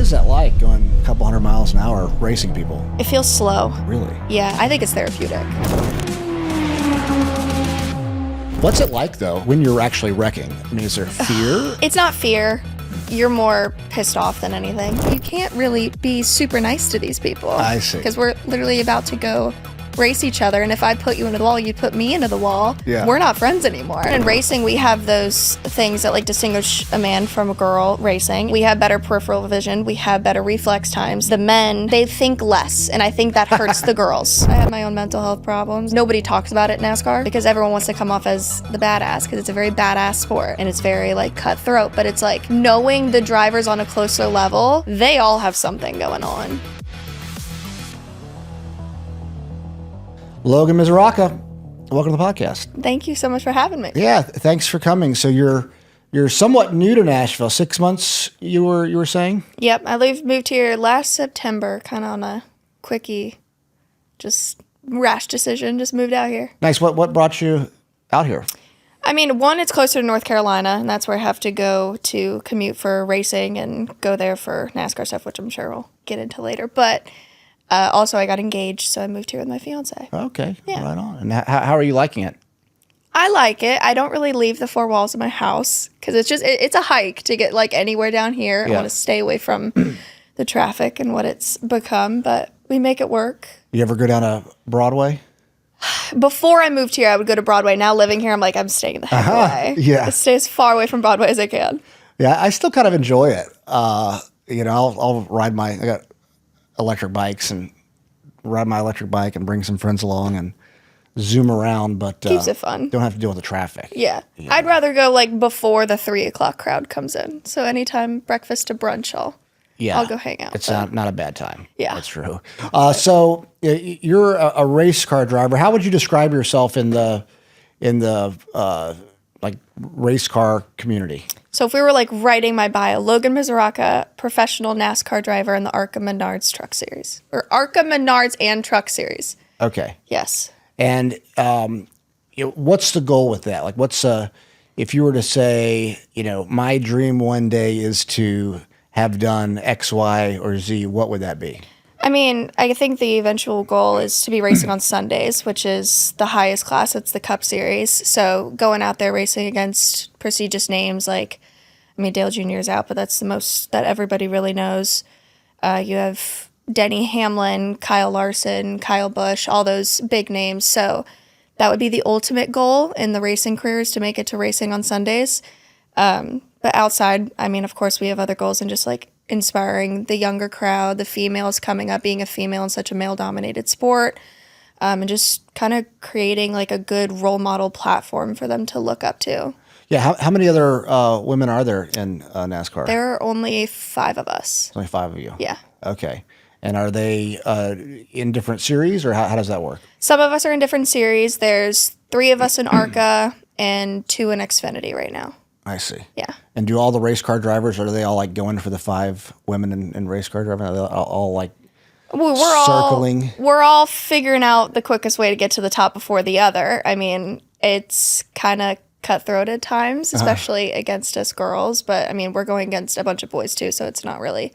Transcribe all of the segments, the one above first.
is that like going a couple 100 miles an hour racing people? It feels slow. Really? Yeah, I think it's therapeutic. What's it like, though, when you're actually wrecking? I mean, is there fear? It's not fear. You're more pissed off than anything. You can't really be super nice to these people. I see. Because we're literally about to go race each other, and if I put you into the wall, you'd put me into the wall. Yeah. We're not friends anymore. In racing, we have those things that like distinguish a man from a girl racing. We have better peripheral vision. We have better reflex times. The men, they think less, and I think that hurts the girls. I have my own mental health problems. Nobody talks about it in NASCAR because everyone wants to come off as the badass because it's a very badass sport and it's very like cutthroat, but it's like knowing the drivers on a closer level, they all have something going on. Logan Misuraca, welcome to the podcast. Thank you so much for having me. Yeah, thanks for coming. So you're somewhat new to Nashville. 6 months, you were saying? Yep, I moved here last September, kind of on a quickie, just rash decision, just moved out here. Nice. What brought you out here? I mean, one, it's closer to North Carolina, and that's where I have to go to commute for racing and go there for NASCAR stuff, which I'm sure we'll get into later. But also, I got engaged, so I moved here with my fiance. Okay, yeah. Right on. And how are you liking it? I like it. I don't really leave the four walls of my house because it's a hike to get like anywhere down here. Yeah. I want to stay away from the traffic and what it's become, but we make it work. You ever go down to Broadway? Before I moved here, I would go to Broadway. Now living here, I'm like, I'm staying the heck away. Yeah. I stay as far away from Broadway as I can. Yeah, I still kind of enjoy it. I'll ride I got electric bikes and ride my electric bike and bring some friends along and zoom around, but keeps it fun. Don't have to deal with the traffic. Yeah. I'd rather go like before the 3:00 crowd comes in. So anytime breakfast to brunch, I'll go hang out. It's not a bad time. Yeah, that's true. So you're a race car driver. How would you describe yourself in the like race car community? So if we were like writing my bio, Logan Misuraca, professional NASCAR driver in the ARCA Menards Truck Series. Or ARCA Menards and Truck Series. Okay. Yes. And what's the goal with that? Like if you were to say, my dream one day is to have done X, Y, or Z, what would that be? I mean, I think the eventual goal is to be racing on Sundays, which is the highest class. It's the Cup Series. So going out there racing against prestigious names like, Dale Jr. is out, but that's the most that everybody really knows. You have Denny Hamlin, Kyle Larson, Kyle Busch, all those big names. So that would be the ultimate goal in the racing career is to make it to racing on Sundays. But outside, of course, we have other goals and just like inspiring the younger crowd, the females coming up, being a female in such a male-dominated sport, and just kind of creating like a good role model platform for them to look up to. Yeah, how many other women are there in NASCAR? There are only 5 of us. Only 5 of you? Yeah. Okay. And are they in different series, or how does that work? Some of us are in different series. There's 3 of us in ARCA and 2 in Xfinity right now. I see. Yeah. And do all the race car drivers, are they all like going for the 5 women in race car driving? Are they all like circling? We're all figuring out the quickest way to get to the top before the other. It's kind of cutthroat at times, especially against us girls. But we're going against a bunch of boys too, so it's not really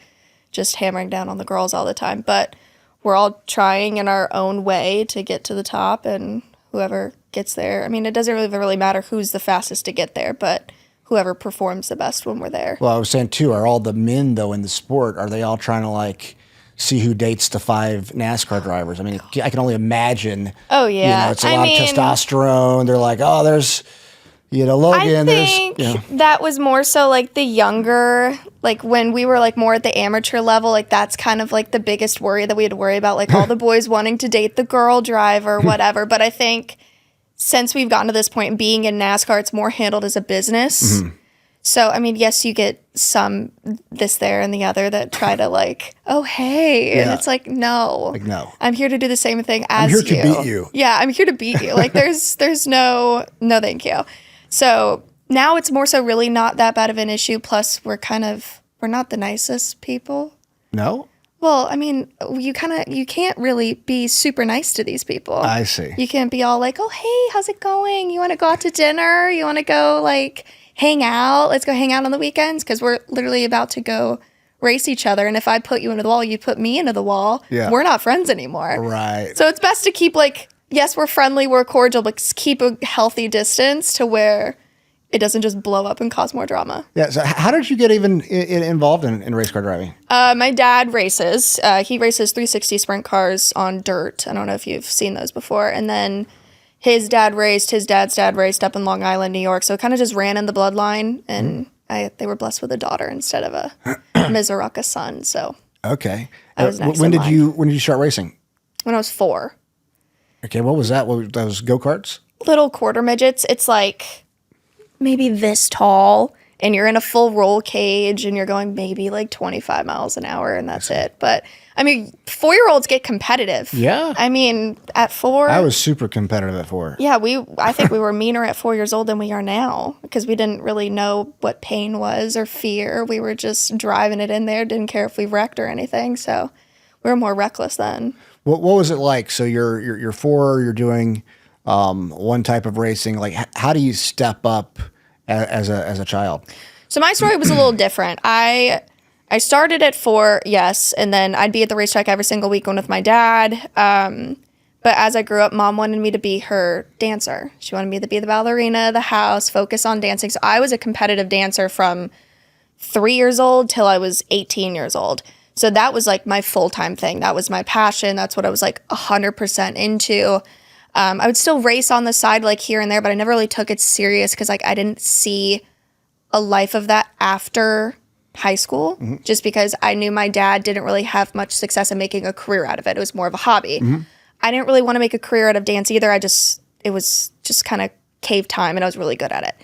just hammering down on the girls all the time. But we're all trying in our own way to get to the top, and whoever gets there. It doesn't really matter who's the fastest to get there, but whoever performs the best when we're there. Well, I was saying too, are all the men though in the sport, are they all trying to like see who dates the 5 NASCAR drivers? I can only imagine. Oh yeah. It's a lot of testosterone. They're like, oh, there's, Logan. I think that was more so like the younger, like when we were like more at the amateur level, like that's kind of like the biggest worry that we had to worry about, like all the boys wanting to date the girl driver, whatever. But I think since we've gotten to this point, being in NASCAR, it's more handled as a business. Mm-hmm. So, yes, you get some this, there, and the other that try to like, oh, hey. Yeah. And it's like, no. Like, no. I'm here to do the same thing as you. I'm here to beat you. Yeah, I'm here to beat you. Like, there's no thank you. So now it's more so really not that bad of an issue. Plus, we're not the nicest people. No? Well, you can't really be super nice to these people. I see. You can't be all like, oh, hey, how's it going? You want to go out to dinner? You want to go like hang out? Let's go hang out on the weekends because we're literally about to go race each other. And if I put you into the wall, you put me into the wall. Yeah. We're not friends anymore. Right. So it's best to keep like, yes, we're friendly, we're cordial, but keep a healthy distance to where it doesn't just blow up and cause more drama. Yeah. So how did you get even involved in race car driving? My dad races. He races 360 sprint cars on dirt. I don't know if you've seen those before. And then his dad's dad raced up in Long Island, New York. So it kind of just ran in the bloodline. And they were blessed with a daughter instead of a Misuraca son. So okay. I was next when in did line. when did you start racing? When I was 4. Okay. What was that? Those go-karts? Little quarter midgets. It's like maybe this tall, and you're in a full roll cage, and you're going maybe like 25 miles an hour, and that's it. But I mean, 4-year-olds get competitive. Yeah. I mean, at 4, I was super competitive at 4. yeah, I think we were meaner at 4 years old than we are now, because we didn't really know what pain was or fear. We were just driving it in there, didn't care if we wrecked or anything. So we were more reckless then. What was it like? So you're 4, you're doing one type of racing. Like, how do you step up as a child? So my story was a little different. I started at 4, yes, and then I'd be at the racetrack every single weekend with my dad. But as I grew up, Mom wanted me to be her dancer. She wanted me to be the ballerina of the house, focus on dancing. So I was a competitive dancer from 3 years old till I was 18 years old. So that was like my full-time thing. That was my passion. That's what I was like 100% into. I would still race on the side like here and there, but I never really took it serious because like I didn't see a life of that after high school, just because I knew my dad didn't really have much success in making a career out of it. It was more of a hobby. I didn't really want to make a career out of dance either. It was just kind of cave time, and I was really good at it.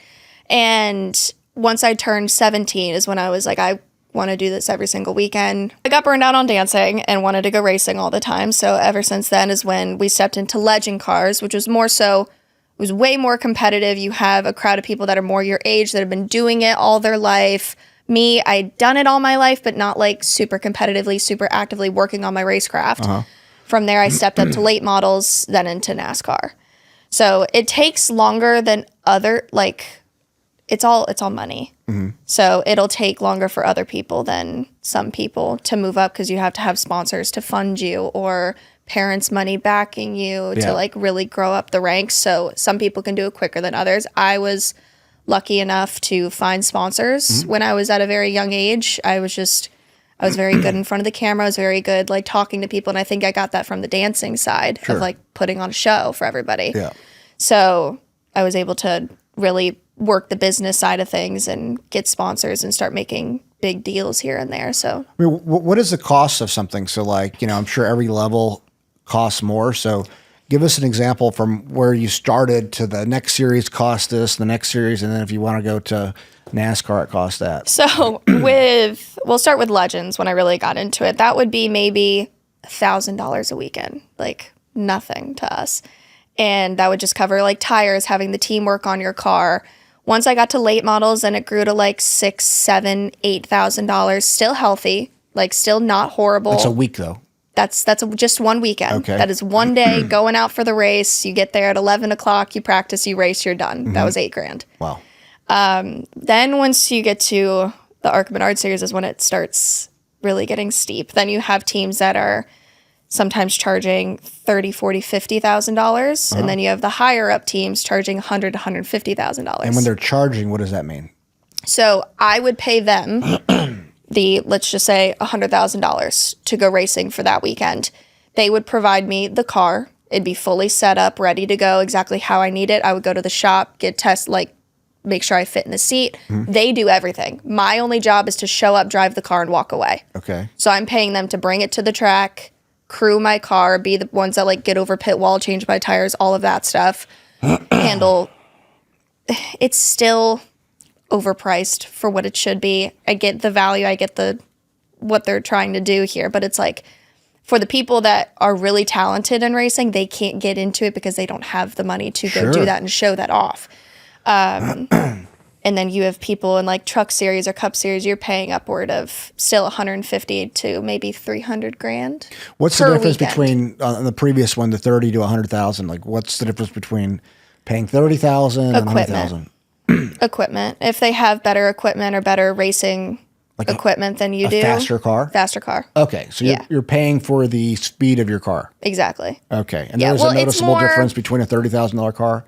And once I turned 17 is when I was like, I want to do this every single weekend. I got burned out on dancing and wanted to go racing all the time. So ever since then is when we stepped into legend cars, which was more so, it was way more competitive. You have a crowd of people that are more your age that have been doing it all their life. Me, I'd done it all my life, but not like super competitively, super actively working on my racecraft. From there, I stepped up to late models, then into NASCAR. So it takes longer than it's all money. So it'll take longer for other people than some people to move up, because you have to have sponsors to fund you or parents' money backing you to like really grow up the ranks. So some people can do it quicker than others. I was lucky enough to find sponsors when I was at a very young age. I was very good in front of the camera. I was very good like talking to people, and I think I got that from the dancing side of like putting on a show for everybody. Yeah. So I was able to really work the business side of things and get sponsors and start making big deals here and there. So I mean, what is the cost of something? So like, I'm sure every level costs more. So give us an example from where you started to the next series cost this, the next series, and then if you want to go to NASCAR, it costs that. So we'll start with Legends when I really got into it. That would be maybe $1,000 a weekend, like nothing to us. And that would just cover like tires, having the team work on your car. Once I got to late models, and it grew to like $6,000, $7,000, $8,000, still healthy, like still not horrible. That's a week though. That's just one weekend. Okay. That is one day going out for the race. You get there at 11 o'clock, you practice, you race, you're done. That was $8,000. Wow. Then once you get to the ARCA Menards series is when it starts really getting steep. Then you have teams that are sometimes charging $30,000, $40,000, $50,000. And then you have the higher up teams charging $100,000 to $150,000. And when they're charging, what does that mean? So I would pay them let's just say $100,000 to go racing for that weekend. They would provide me the car. It'd be fully set up, ready to go, exactly how I need it. I would go to the shop, get tests, like make sure I fit in the seat. They do everything. My only job is to show up, drive the car, and walk away. Okay. So I'm paying them to bring it to the track, crew my car, be the ones that like get over pit wall, change my tires, all of that stuff. Handle. It's still overpriced for what it should be. I get the value. I get what they're trying to do here, but it's like for the people that are really talented in racing, they can't get into it because they don't have the money to go do that and show that off. And then you have people in like truck series or cup series, you're paying upward of still 150 to maybe 300 grand. What's the difference between the previous one, the 30 to 100,000? Like, what's the difference between paying 30,000 and 100,000? Equipment. If they have better equipment or better racing equipment than you do. Faster car? Faster car. Okay, so you're paying for the speed of your car. Exactly. Okay, and there's a noticeable difference between a $30,000 car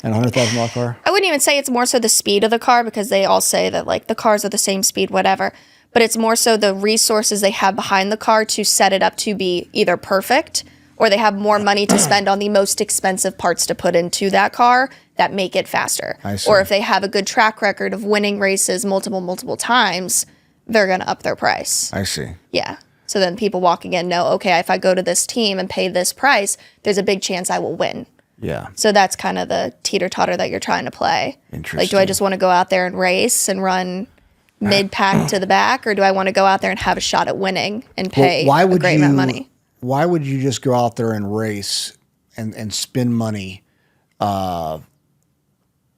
and a $100,000 car? I wouldn't even say it's more so the speed of the car, because they all say that like the cars are the same speed, whatever. But it's more so the resources they have behind the car to set it up to be either perfect, or they have more money to spend on the most expensive parts to put into that car that make it faster. I see. Or if they have a good track record of winning races multiple times, they're going to up their price. I see. Yeah. So then people walking in know, okay, if I go to this team and pay this price, there's a big chance I will win. Yeah. So that's kind of the teeter-totter that you're trying to play. Interesting. Like, do I just want to go out there and race and run mid-pack to the back, or do I want to go out there and have a shot at winning and pay a great amount of money? Why would you just go out there and race and spend money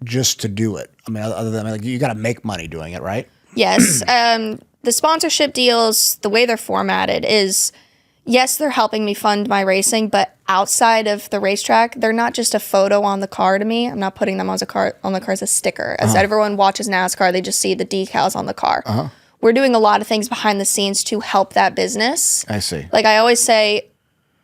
just to do it? I mean, other than like, you got to make money doing it, right? Yes. The sponsorship deals, the way they're formatted is, yes, they're helping me fund my racing, but outside of the racetrack, they're not just a photo on the car to me. I'm not putting them on the car as a sticker. As everyone watches NASCAR, they just see the decals on the car. We're doing a lot of things behind the scenes to help that business. I see. Like I always say,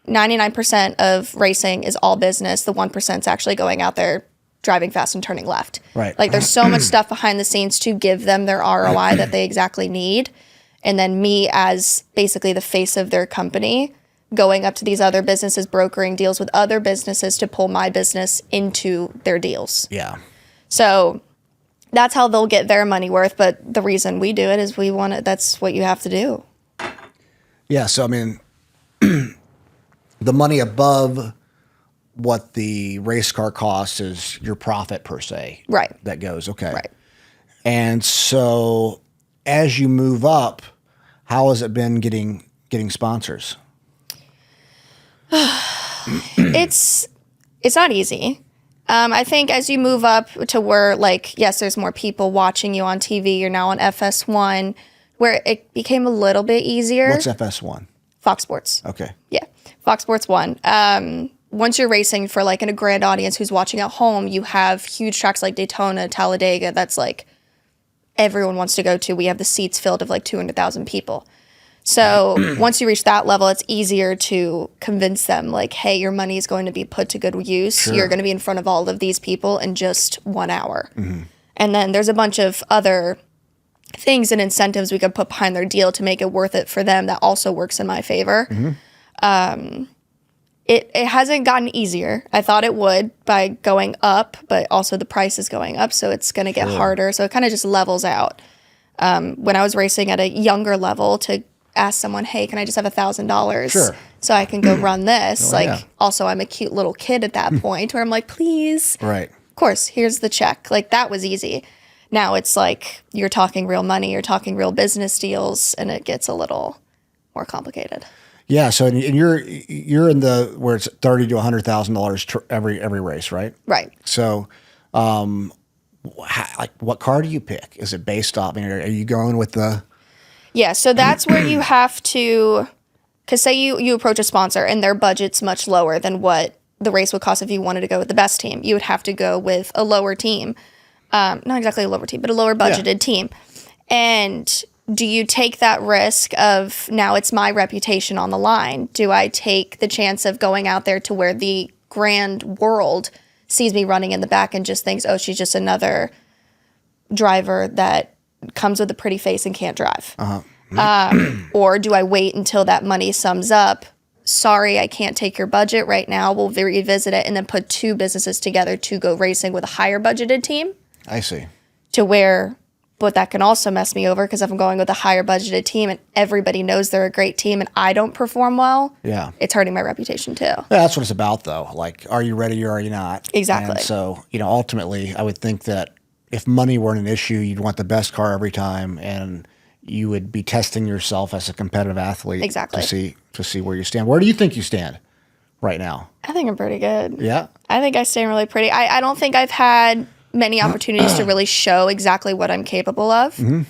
99% of racing is all business. The 1% is actually going out there driving fast and turning left. Right. Like there's so much stuff behind the scenes to give them their ROI that they exactly need. And then me as basically the face of their company, going up to these other businesses, brokering deals with other businesses to pull my business into their deals. Yeah. So that's how they'll get their money worth. But the reason we do it is we want it. That's what you have to do. Yeah. So, I mean, the money above what the race car costs is your profit per se. Right. That goes. Okay. Right. And so as you move up, how has it been getting sponsors? It's not easy. I think as you move up to where, like, yes, there's more people watching you on TV. You're now on FS1, where it became a little bit easier. What's FS1? Fox Sports. Okay. Yeah, Fox Sports 1. Once you're racing for, like, in a grand audience who's watching at home, you have huge tracks like Daytona, Talladega, that's, like, everyone wants to go to. We have the seats filled of, like, 200,000 people. So once you reach that level, it's easier to convince them, like, hey, your money is going to be put to good use. Sure. You're going to be in front of all of these people in just 1 hour. Mm-hmm. And then there's a bunch of other things and incentives we could put behind their deal to make it worth it for them that also works in my favor. Mm-hmm. It hasn't gotten easier. I thought it would by going up, but also the price is going up, so it's going to get harder. So it kind of just levels out. When I was racing at a younger level, to ask someone, hey, can I just have $1,000 so I can go run this? Also, I'm a cute little kid at that point where I'm like, please. Right. Of course, here's the check. Like, that was easy. Now it's like you're talking real money, you're talking real business deals, and it gets a little more complicated. Yeah, so and you're in the where it's $30,000 to $100,000 every race, right? Right. So, like, what car do you pick? Is it based off? I mean, are you going with the? Yeah, so that's where you have to, because say you approach a sponsor and their budget's much lower than what the race would cost if you wanted to go with the best team. You would have to go with a lower team, not exactly a lower team, but a lower budgeted team. And do you take that risk of, now it's my reputation on the line? Do I take the chance of going out there to where the grand world sees me running in the back and just thinks, oh, she's just another driver that comes with a pretty face and can't drive? Or do I wait until that money sums up? Sorry, I can't take your budget right now. We'll revisit it, and then put two businesses together to go racing with a higher budgeted team. I see. To where, but that can also mess me over, because if I'm going with a higher budgeted team and everybody knows they're a great team and I don't perform well, it's hurting my reputation too. Yeah, that's what it's about, though. Like, are you ready or are you not? Exactly. And so, ultimately, I would think that if money weren't an issue, you'd want the best car every time, and you would be testing yourself as a competitive athlete to see where you stand. Where do you think you stand right now? I think I'm pretty good. Yeah? I think I stand really pretty. I don't think I've had many opportunities to really show exactly what I'm capable of. Mm-hmm.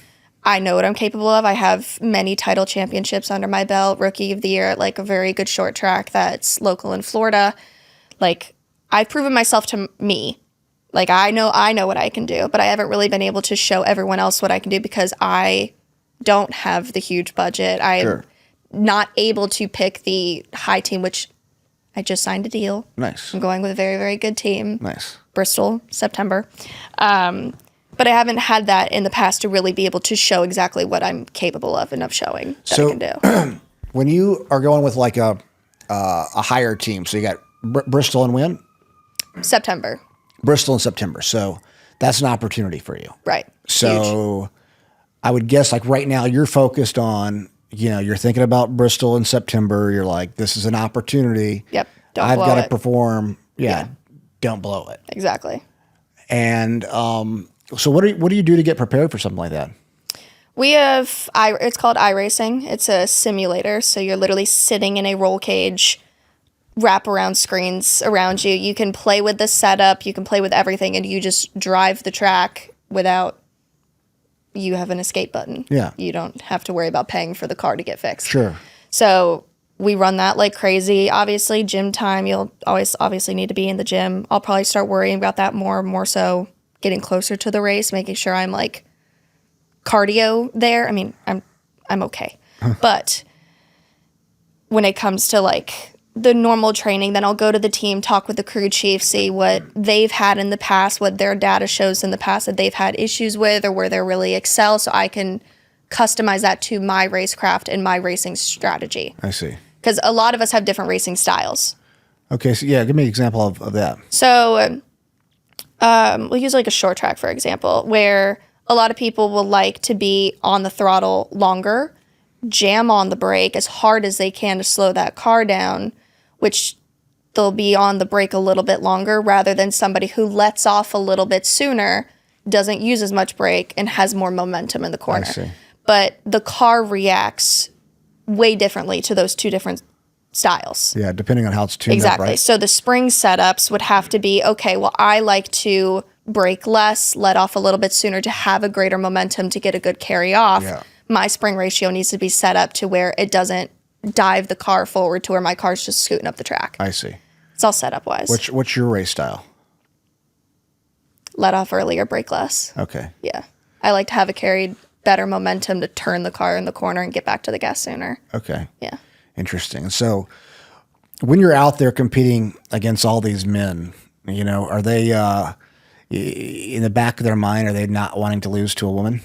I know what I'm capable of. I have many title championships under my belt, Rookie of the Year at, like, a very good short track that's local in Florida. Like, I've proven myself to me. Like, I know what I can do, but I haven't really been able to show everyone else what I can do, because I don't have the huge budget. I'm Sure. not able to pick the high team, which I just signed a deal. Nice. I'm going with a very, very good team. Nice. Bristol, September. But I haven't had that in the past to really be able to show exactly what I'm capable of and of showing that I can do. When you are going with like a higher team, so you got Bristol and when? September. Bristol in September. So that's an opportunity for you. Right. So I would guess like right now you're focused on, you're thinking about Bristol in September. You're like, this is an opportunity. Yep. I've got to perform. Yeah. Don't blow it. Exactly. And so what do you do to get prepared for something like that? We have, it's called iRacing. It's a simulator. So you're literally sitting in a roll cage, wraparound screens around you. You can play with the setup. You can play with everything. And you just drive the track without you have an escape button. Yeah. You don't have to worry about paying for the car to get fixed. Sure. So we run that like crazy. Obviously, gym time, you'll always obviously need to be in the gym. I'll probably start worrying about that more so getting closer to the race, making sure I'm like cardio there. I mean, I'm okay. But when it comes to like the normal training, then I'll go to the team, talk with the crew chief, see what they've had in the past, what their data shows in the past that they've had issues with or where they really excel, so I can customize that to my racecraft and my racing strategy. I see. Because a lot of us have different racing styles. Okay, so yeah, give me an example of that. So we'll use like a short track, for example, where a lot of people will like to be on the throttle longer, jam on the brake as hard as they can to slow that car down, which they'll be on the brake a little bit longer rather than somebody who lets off a little bit sooner, doesn't use as much brake, and has more momentum in the corner. I see. But the car reacts way differently to those two different styles. Yeah, depending on how it's tuned Exactly. up, right? So the spring setups would have to be, okay, well, I like to brake less, let off a little bit sooner to have a greater momentum to get a good carry off. Yeah. My spring ratio needs to be set up to where it doesn't dive the car forward to where my car's just scooting up the track. I see. It's all setup wise. What's your race style? Let off earlier, brake less. Okay. Yeah. I like to have a carried better momentum to turn the car in the corner and get back to the gas sooner. Okay. Yeah. Interesting. So when you're out there competing against all these men, are they in the back of their mind, are they not wanting to lose to a woman?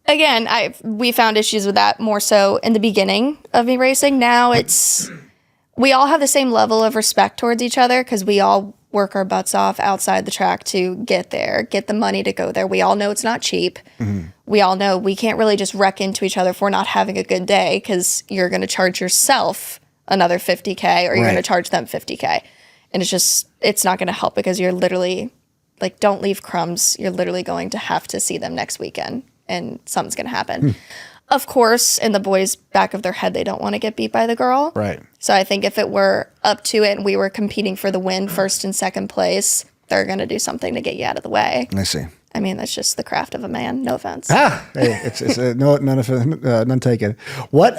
Again, we found issues with that more so in the beginning of me racing. Now we all have the same level of respect towards each other because we all work our butts off outside the track to get there, get the money to go there. We all know it's not cheap. Mm-hmm. We all know we can't really just wreck into each other if we're not having a good day because you're going to charge yourself another $50K or you're going to charge them $50K. And it's not going to help because you're literally like, don't leave crumbs. You're literally going to have to see them next weekend and something's going to happen. Of course, in the boys' back of their head, they don't want to get beat by the girl. Right. So I think if it were up to it and we were competing for the win, first and second place, they're going to do something to get you out of the way. I see. I mean, that's just the craft of a man. No offense. Hey, it's none taken. What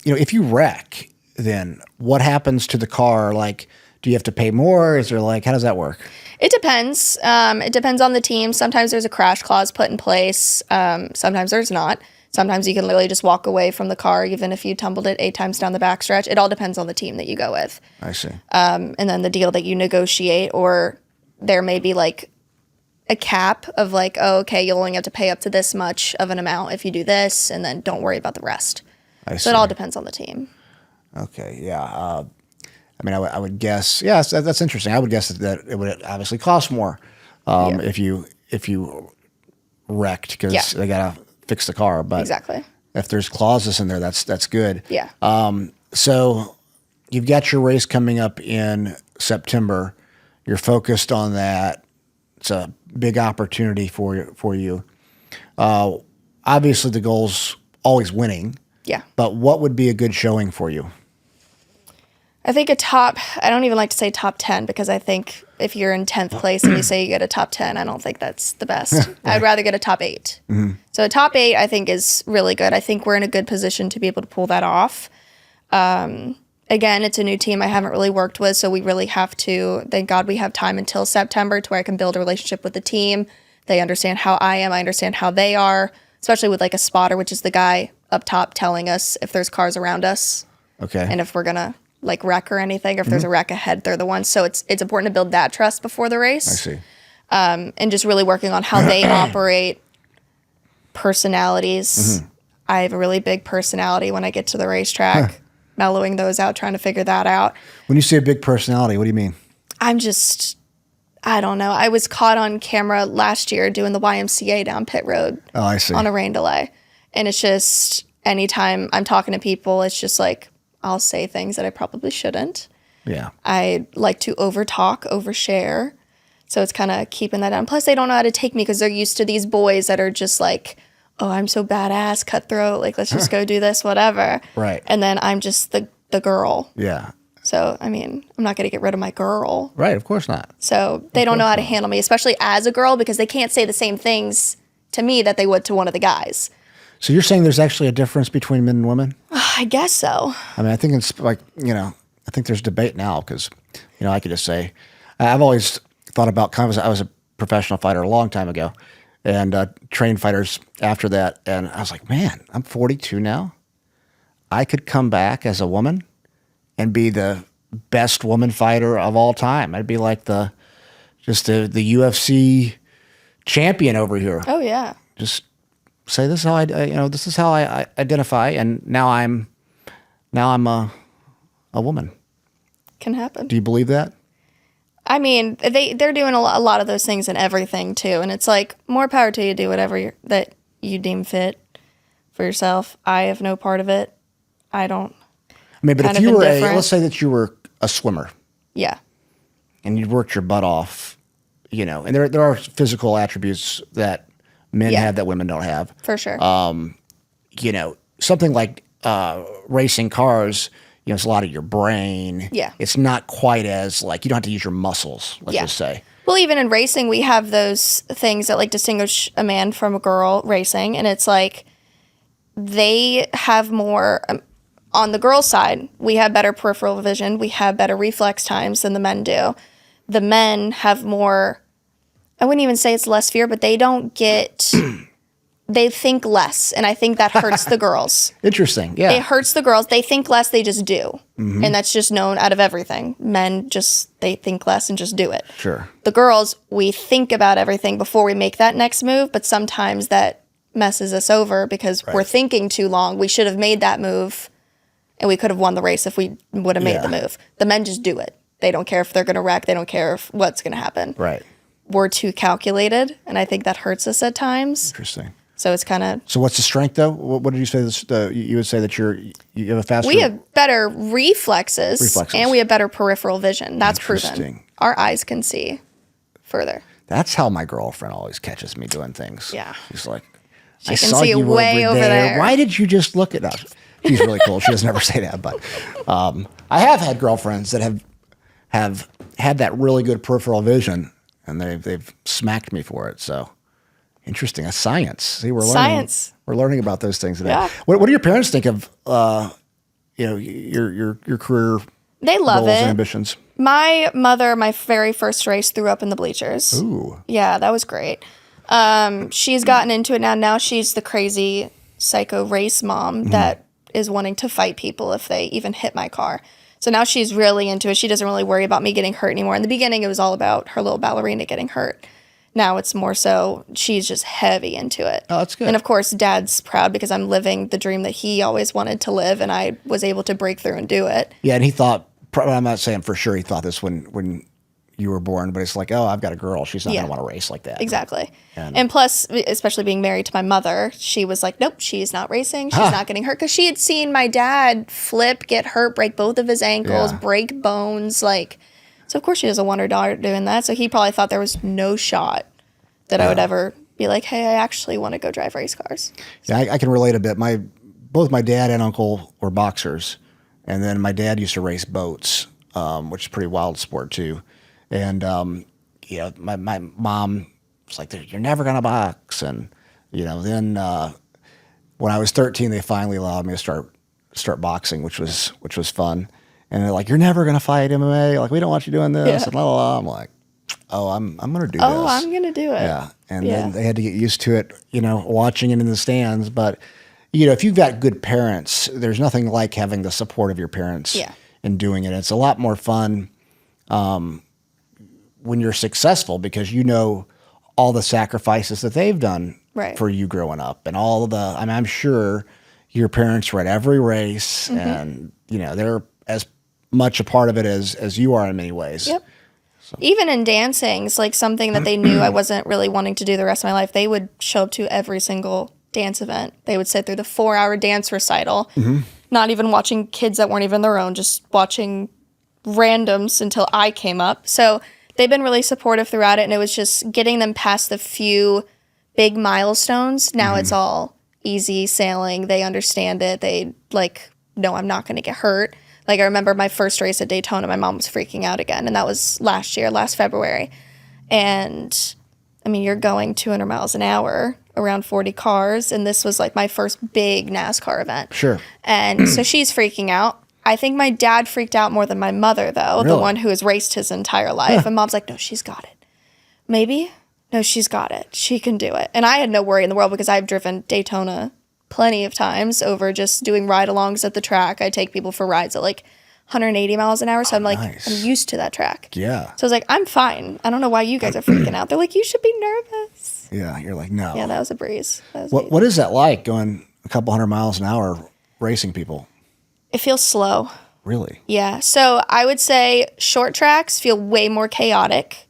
if you wreck, then what happens to the car? Like, do you have to pay more? Is there how does that work? It depends. It depends on the team. Sometimes there's a crash clause put in place. Sometimes there's not. Sometimes you can literally just walk away from the car, even if you tumbled it 8 times down the backstretch. It all depends on the team that you go with. I see. And then the deal that you negotiate, or there may be a cap of oh, okay, you'll only have to pay up to this much of an amount if you do this, and then don't worry about the rest. I see. So it all depends on the team. Okay, yeah. I would guess, yes, that's interesting. I would guess that it would obviously cost more if you wrecked because they got to fix the car. But exactly. If there's clauses in there, that's good. Yeah. So you've got your race coming up in September. You're focused on that. It's a big opportunity for you. Obviously, the goal's always winning. Yeah. But what would be a good showing for you? I think I don't even like to say top 10 because I think if you're in 10th place and you say you get a top 10, I don't think that's the best. Right. I'd rather get a top 8. Mm-hmm. So a top 8 I think is really good. I think we're in a good position to be able to pull that off. Again, it's a new team I haven't really worked with, so we really have to, thank God we have time until September to where I can build a relationship with the team. They understand how I am. I understand how they are. especially with like a spotter, which is the guy up top telling us if there's cars around us. Okay. And if we're going to like wreck or anything, or if there's a wreck ahead, they're the ones. So it's important to build that trust before the race. I see. And just really working on how they operate, personalities. I have a really big personality when I get to the racetrack, mellowing those out, trying to figure that out. When you say a big personality, what do you mean? I don't know. I was caught on camera last year doing the YMCA down pit road. Oh, I see. On a rain delay. And it's just, anytime I'm talking to people, it's just like, I'll say things that I probably shouldn't. Yeah. I like to overshare. So it's kind of keeping that down. Plus, they don't know how to take me because they're used to these boys that are just like, oh, I'm so badass, cutthroat. Like, let's just go do this, whatever. Right. And then I'm just the girl. Yeah. So, I mean, I'm not going to get rid of my girl. Right. Of course not. So they don't know how to handle me, especially as a girl, because they can't say the same things to me that they would to one of the guys. So you're saying there's actually a difference between men and women? I guess so. I mean, I think it's like, I think there's debate now because, I could just say, I've always thought about I was a professional fighter a long time ago and trained fighters after that. And I was like, man, I'm 42 now. I could come back as a woman and be the best woman fighter of all time. I'd be like the UFC champion over here. Oh, yeah. Just say this is how this is how I identify, and now I'm a woman. Can happen. Do you believe that? I mean, they're doing a lot of those things and everything too, and it's like more power to you. Do whatever that you deem fit for yourself. I have no part of it. I don't. I mean, but if you were let's say that you were a swimmer, yeah, and you'd worked your butt off, and there are physical attributes that men have that women don't have. For sure. Something like racing cars, it's a lot of your brain. Yeah. It's not quite as like, you don't have to use your muscles, let's just say. Well, even in racing, we have those things that like distinguish a man from a girl racing. And it's like they have more, on the girl side, we have better peripheral vision. We have better reflex times than the men do. The men have more, I wouldn't even say it's less fear, but they don't get, they think less. And I think that hurts the girls. Interesting. Yeah. It hurts the girls. They think less, they just do. Mm-hmm. And that's just known out of everything. Men they think less and just do it. Sure. The girls, we think about everything before we make that next move, but sometimes that messes us over because we're thinking too long. We should have made that move and we could have won the race if we would have made the move. The men just do it. They don't care if they're going to wreck. They don't care what's going to happen. Right. We're too calculated, and I think that hurts us at times. Interesting. So it's kind of. So what's the strength though? What did you say? You would say that you have a faster. We have better reflexes, and we have better peripheral vision. That's proven. Our eyes can see further. That's how my girlfriend always catches me doing things. Yeah. She's like, I saw you way over there. Why did you just look at us? She's really cool. She doesn't ever say that, but I have had girlfriends that have had that really good peripheral vision, and they've smacked me for it. So interesting. That's science. See, we're learning. Science. We're learning about those things today. Yeah. What do your parents think of your career? They love goals it. And ambitions. My mother, my very first race, threw up in the bleachers. Ooh. Yeah, that was great. She's gotten into it now. Now she's the crazy psycho race mom that is wanting to fight people if they even hit my car. So now she's really into it. She doesn't really worry about me getting hurt anymore. In the beginning, it was all about her little ballerina getting hurt. Now it's more so she's just heavy into it. Oh, that's good. And of course, Dad's proud because I'm living the dream that he always wanted to live, and I was able to break through and do it. Yeah, and he thought, I'm not saying for sure he thought this when you were born, but it's like, oh, I've got a girl. She's not going to want to race like that. Exactly. And plus, especially being married to my mother, she was like, nope, she's not racing. She's not getting hurt. Because she had seen my dad flip, get hurt, break both of his ankles, break bones. So of course she doesn't want her daughter doing that. So he probably thought there was no shot that I would ever be like, hey, I actually want to go drive race cars. Yeah, I can relate a bit. Both my dad and uncle were boxers. And then my dad used to race boats, which is a pretty wild sport too. And, my mom was like, you're never going to box. And, then when I was 13, they finally allowed me to start boxing, which was fun. And they're like, you're never going to fight MMA. Like, we don't want you doing this. And la, la, la. I'm like, oh, I'm going to do Oh, this. I'm going to do it. Yeah. And Yeah. then they had to get used to it, watching it in the stands. But, if you've got good parents, there's nothing like having the support of your parents Yeah. and doing it. It's a lot more fun when you're successful because all the sacrifices that they've done Right. for you growing up and I'm sure your parents were at every race Mm-hmm. and, they're as much a part of it as you are in many ways. Yep. Even in dancing, it's like something that they knew I wasn't really wanting to do the rest of my life. They would show up to every single dance event. They would sit through the 4-hour dance recital, not even watching kids that weren't even their own, just watching randoms until I came up. So they've been really supportive throughout it, and it was just getting them past the few big milestones. Now it's all easy sailing. They understand it. They no, I'm not going to get hurt. Like, I remember my first race at Daytona, my mom was freaking out again, and that was last February. And, I mean, you're going 200 miles an hour around 40 cars, and this was, my first big NASCAR event. Sure. And so she's freaking out. I think my dad freaked out more than my mother, though, the Really? one who has raced his entire life. And Mom's like, no, she's got it. Maybe? No, she's got it. She can do it. And I had no worry in the world because I've driven Daytona plenty of times over just doing ride-alongs at the track. I take people for rides at 180 miles an hour. So nice. I'm used to that track. Yeah. So I was like, I'm fine. I don't know why you guys are freaking out. They're like, you should be nervous. Yeah. You're like, no. Yeah, that was a breeze. That was What is that like going a couple hundred miles an hour racing people? It feels slow. Really? Yeah. So I would say short tracks feel way more chaotic,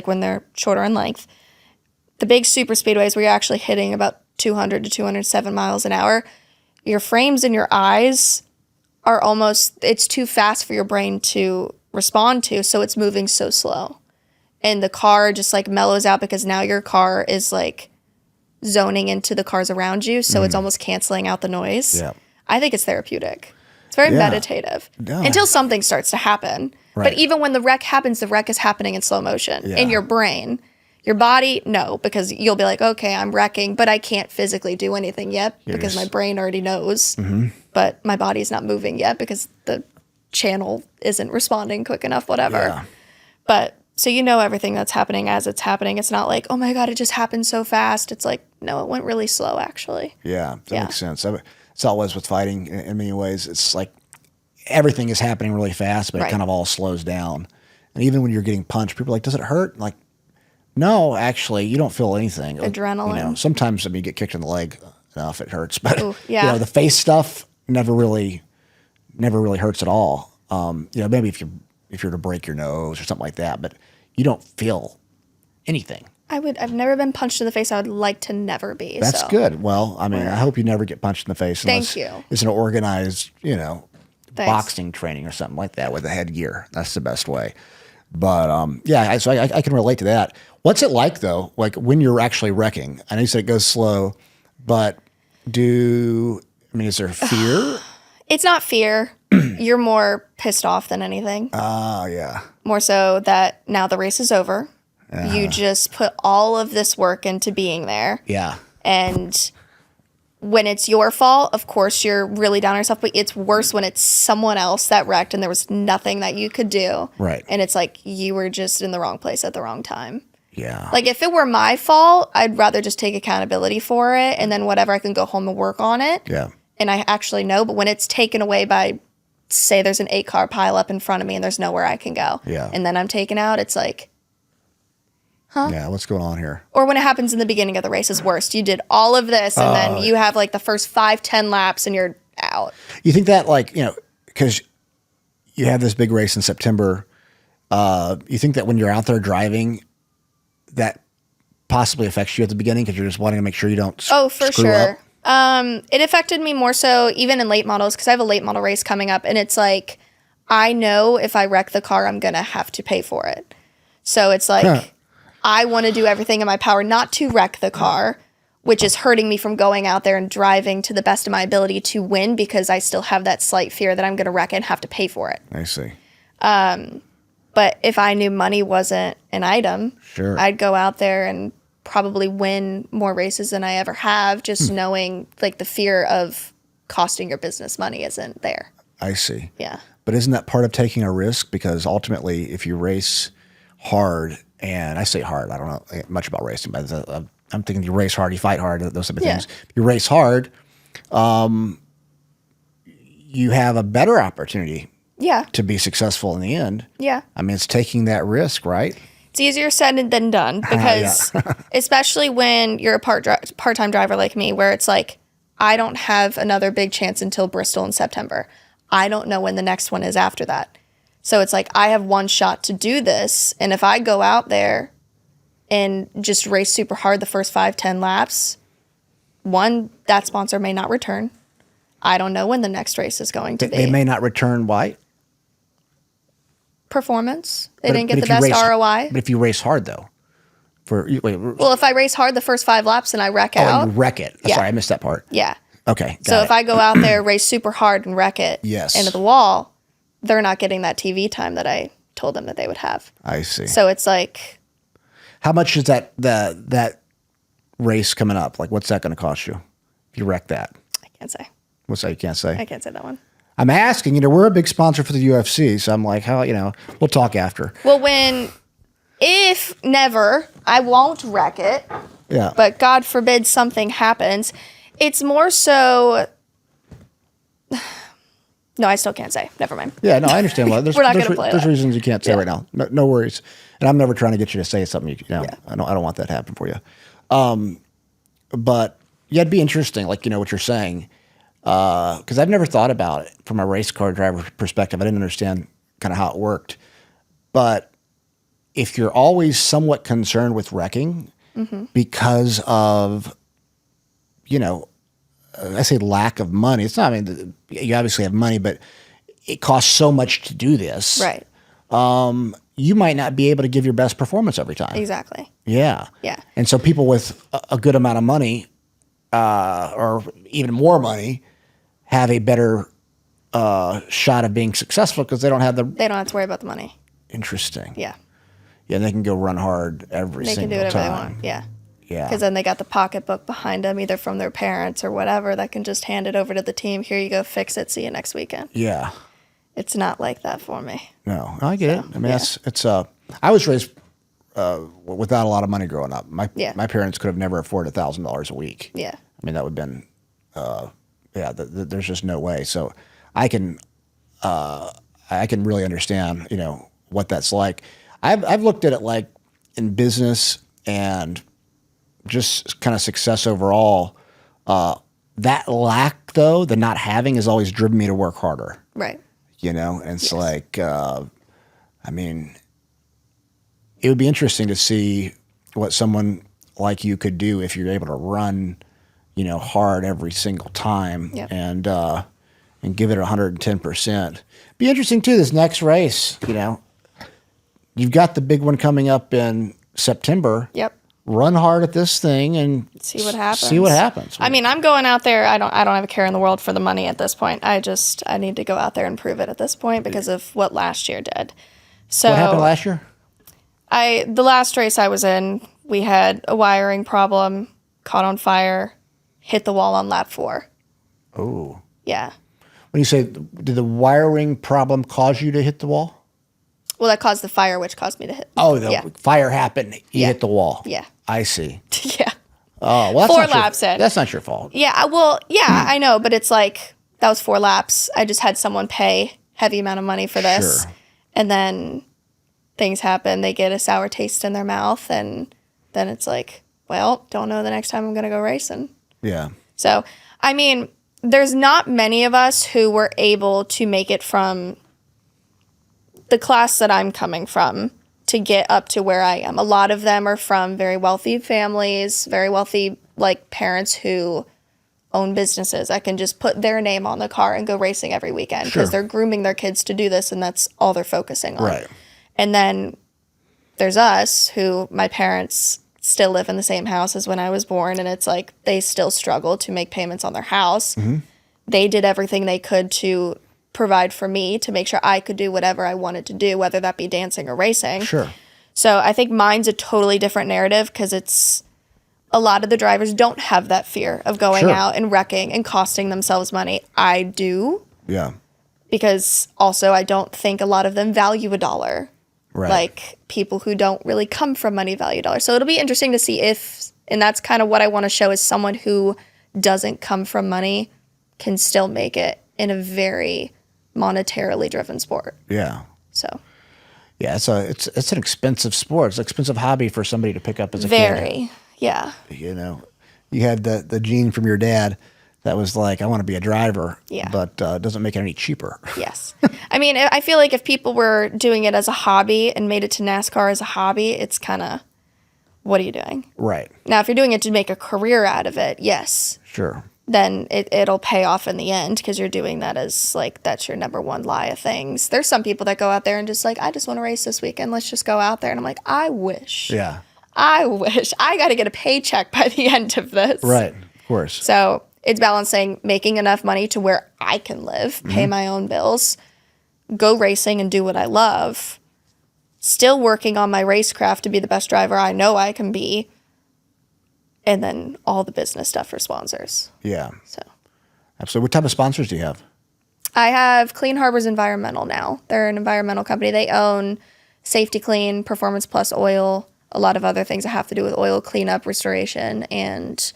when they're shorter in length. The big super speedways where you're actually hitting about 200 to 207 miles an hour, your frames and your eyes are it's too fast for your brain to respond to, so it's moving so slow. And the car just mellows out because now your car is zoning into the cars around you, so it's almost canceling out the noise. Yeah. I think it's therapeutic. It's very meditative until something starts to happen. Right. But even when the wreck happens, the wreck is happening in slow motion Yeah. in your brain. Your body, no, because you'll be like, okay, I'm wrecking, but I can't physically do anything yet because my brain already knows. But my body's not moving yet because the channel isn't responding quick enough, whatever. Yeah. But so everything that's happening as it's happening. It's not like, oh my God, it just happened so fast. It's like, no, it went really slow, actually. Yeah. That makes sense. It's always with fighting in many ways. It's like everything is happening really fast, but it kind of all slows down. And even when you're getting punched, people are like, does it hurt? Like, no, actually, you don't feel anything. Adrenaline. Sometimes when you get kicked in the leg enough, it hurts. But Ooh, yeah. the face stuff never really hurts at all. Maybe if you're to break your nose or something like that, but you don't feel anything. I've never been punched in the face. I would like to never be. That's good. Well, I mean, I hope you never get punched in the face unless Thank you. it's an organized, Thanks. boxing training or something like that with a headgear. That's the best way. But yeah, so I can relate to that. What's it like though? Like when you're actually wrecking? I know you said it goes slow, but is there fear? It's not fear. You're more pissed off than anything. Oh, yeah. More so that now the race is over. You just put all of this work into being there. Yeah. And when it's your fault, of course, you're really down on yourself. But it's worse when it's someone else that wrecked and there was nothing that you could do. Right. And it's like you were just in the wrong place at the wrong time. Yeah. Like if it were my fault, I'd rather just take accountability for it. And then whatever, I can go home and work on it. Yeah. And I actually know. But when it's taken away by, say, there's an 8-car pile up in front of me and there's nowhere I can go. Yeah. And then I'm taken out, it's like, huh? Yeah, what's going on here? Or when it happens in the beginning of the race is worst. You did all of this and then you have like the first 5-10 laps and you're out. You think that because you have this big race in September, you think that when you're out there driving, that possibly affects you at the beginning because you're just wanting to make sure you don't Oh, for screw sure. up? It affected me more so even in late models because I have a late model race coming up and it's like, I know if I wreck the car, I'm going to have to pay for it. So it's like, I want to do everything in my power not to wreck the car, which is hurting me from going out there and driving to the best of my ability to win because I still have that slight fear that I'm going to wreck it and have to pay for it. I see. But if I knew money wasn't an item, Sure. I'd go out there and probably win more races than I ever have, just knowing like the fear of costing your business money isn't there. I see. Yeah. But isn't that part of taking a risk? Because ultimately, if you race hard and I say hard. I don't know much about racing, but I'm thinking you race hard, you fight hard, those type of Yeah. things. If you race hard, you have a better opportunity Yeah. to be successful in the end. Yeah. I mean, it's taking that risk, right? It's easier said than done because especially when you're a part-time driver like me, where it's like, I don't have another big chance until Bristol in September. I don't know when the next one is after that. So it's like, I have one shot to do this. And if I go out there and just race super hard the first 5-10 laps, one, that sponsor may not return. I don't know when the next race is going to be. They may not return why? Performance. They didn't get if the you best race- ROI. But if you race hard, though, Well, if I race hard the first 5 laps and I wreck you out. wreck it. Yeah. Sorry, I missed that part. Yeah. Okay. So got if it. I go out there, race super hard and wreck it Yes. into the wall, they're not getting that TV time that I told them that they would have. I see. So it's like, How much is that race coming up? Like, what's that going to cost you if you wreck that? I can't say. What's that you can't say? I can't say that one. I'm asking. We're a big sponsor for the UFC, so I'm like, how? We'll talk after. Well, if never, I won't wreck it, Yeah. but God forbid something happens. It's more so. No, I still can't say. Never mind. Yeah, no, I understand. Well, there's, We're not there's, gonna play there's that. reasons you can't say Yeah. right now. No worries. And I'm never trying to get you to say something. Yeah. I don't want that to happen for you. But yeah, it'd be interesting, like what you're saying, because I've never thought about it from a race car driver perspective. I didn't understand kind of how it worked. But if you're always somewhat concerned with wrecking because of, I say lack of money. It's not. I mean, you obviously have money, but it costs so much to do this. Right. You might not be able to give your best performance every time. Exactly. Yeah. Yeah. And so people with a good amount of money, or even more money, have a better shot of being successful because they don't have the. They don't have to worry about the money. Interesting. Yeah. Yeah, and they can go run hard every They can single do whatever time. they want. Yeah. Yeah. Because then they got the pocketbook behind them, either from their parents or whatever, that can just hand it over to the team. Here you go, fix it. See you next weekend. Yeah. It's not like that for me. No, I get it. I mean, it's. I was raised without a lot of money growing up. My parents could have never afforded $1,000 a week. Yeah. I mean, that would have been. There's just no way. So I can really understand, what that's like. I've looked at it like in business and just kind of success overall. That lack, though, the not having, has always driven me to work harder. Right. And it's like, I mean, it would be interesting to see what someone like you could do if you're able to run, hard every single time and give it 110%. Be interesting too, this next race, you've got the big one coming up in September. Yep. Run hard at this thing and See what happens. I mean, I'm going out there. I don't have a care in the world for the money at this point. I need to go out there and prove it at this point because of what last year did. So what happened last year? The last race I was in, we had a wiring problem, caught on fire, hit the wall on lap 4. Oh. Yeah. When you say, did the wiring problem cause you to hit the wall? Well, that caused the fire, which caused me to hit. Oh, the fire happened. You hit the wall. Yeah. I see. Yeah. Oh, well, that's 4 not laps in. That's not your fault. Yeah. Well, yeah, I know, but it's like that was 4 laps. I just had someone pay heavy amount of money for this, Sure. and then things happen. They get a sour taste in their mouth, and then it's like, well, don't know the next time I'm going to go racing. Yeah. So, I mean, there's not many of us who were able to make it from the class that I'm coming from to get up to where I am. A lot of them are from very wealthy families, very wealthy parents who own businesses. I can just put their name on the car and go racing every weekend because they're grooming their kids to do this, and that's all they're focusing on. Right. And then there's us who my parents still live in the same house as when I was born, and it's like they still struggle to make payments on their house. Mm-hmm. They did everything they could to provide for me to make sure I could do whatever I wanted to do, whether that be dancing or racing. Sure. So I think mine's a totally different narrative because it's a lot of the drivers don't have that fear of going out and wrecking and costing themselves money. I do. Yeah. Because also I don't think a lot of them value $1. Right. like people who don't really come from money, value, dollars. So it'll be interesting to see if, and that's kind of what I want to show, is someone who doesn't come from money can still make it in a very monetarily driven sport. Yeah. So Yeah, it's an expensive sport. It's an expensive hobby for somebody to pick up as a kid. very, yeah. You know, you had the gene from your dad that was like, I want to be a driver, Yeah. but it doesn't make it any cheaper. Yes. I mean, I feel like if people were doing it as a hobby and made it to NASCAR as a hobby, it's kind of, what are you doing? Right. Now, if you're doing it to make a career out of it, yes, Sure. then it'll pay off in the end because you're doing that as, like, that's your number one lie of things. There's some people that go out there and just like, I just want to race this weekend. Let's just go out there. And I'm like, I wish. Yeah. I wish. I got to get a paycheck by the end of this. Right. Of course. So it's balancing making enough money to where I can live, pay my own bills, go racing and do what I love, still working on my racecraft to be the best driver I know I can be, and then all the business stuff for sponsors. Yeah. So Absolutely. What type of sponsors do you have? I have Clean Harbors Environmental now. They're an environmental company. They own Safety Clean, Performance Plus Oil, a lot of other things that have to do with oil cleanup, restoration, and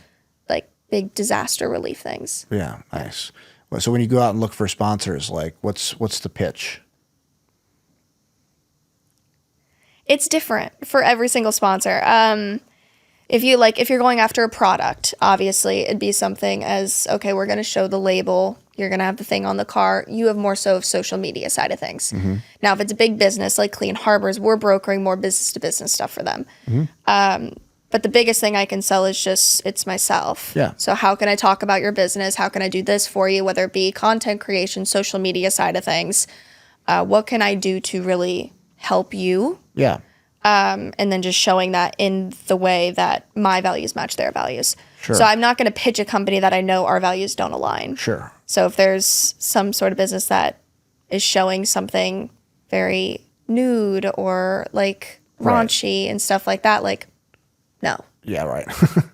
like big disaster relief things. Yeah. Nice. Well, so when you go out and look for sponsors, like what's the pitch? It's different for every single sponsor. If you're going after a product, obviously it'd be something as, okay, we're going to show the label. You're going to have the thing on the car. You have more so of social media side of things. Mm-hmm. Now, if it's a big business like Clean Harbors, we're brokering more business to business stuff for them. But the biggest thing I can sell is just, it's myself. Yeah. So how can I talk about your business? How can I do this for you? Whether it be content creation, social media side of things. What can I do to really help you? Yeah. And then just showing that in the way that my values match their values. Sure. So I'm not going to pitch a company that I know our values don't align. Sure. So if there's some sort of business that is showing something very nude or like raunchy and stuff like that, like, no. Yeah. Right.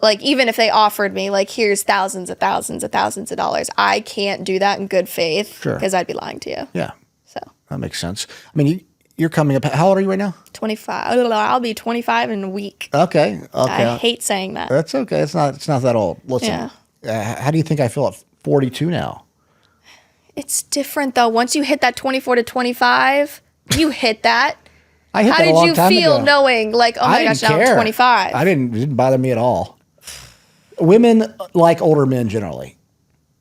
Like, even if they offered me, like, here's thousands of dollars, I can't do that in good faith Sure. because I'd be lying to you. Yeah. So That makes sense. I mean, you're coming up. How old are you right now? 25. I'll be 25 in a week. Okay. Okay. I hate saying that. That's okay. It's not that old. Listen, how do you think I feel at 42 now? It's different though. Once you hit that 24 to 25, you hit that. I hit How that a did long you time feel ago. knowing like, oh my I gosh, didn't now I'm care. 25? It didn't bother me at all. Women like older men generally.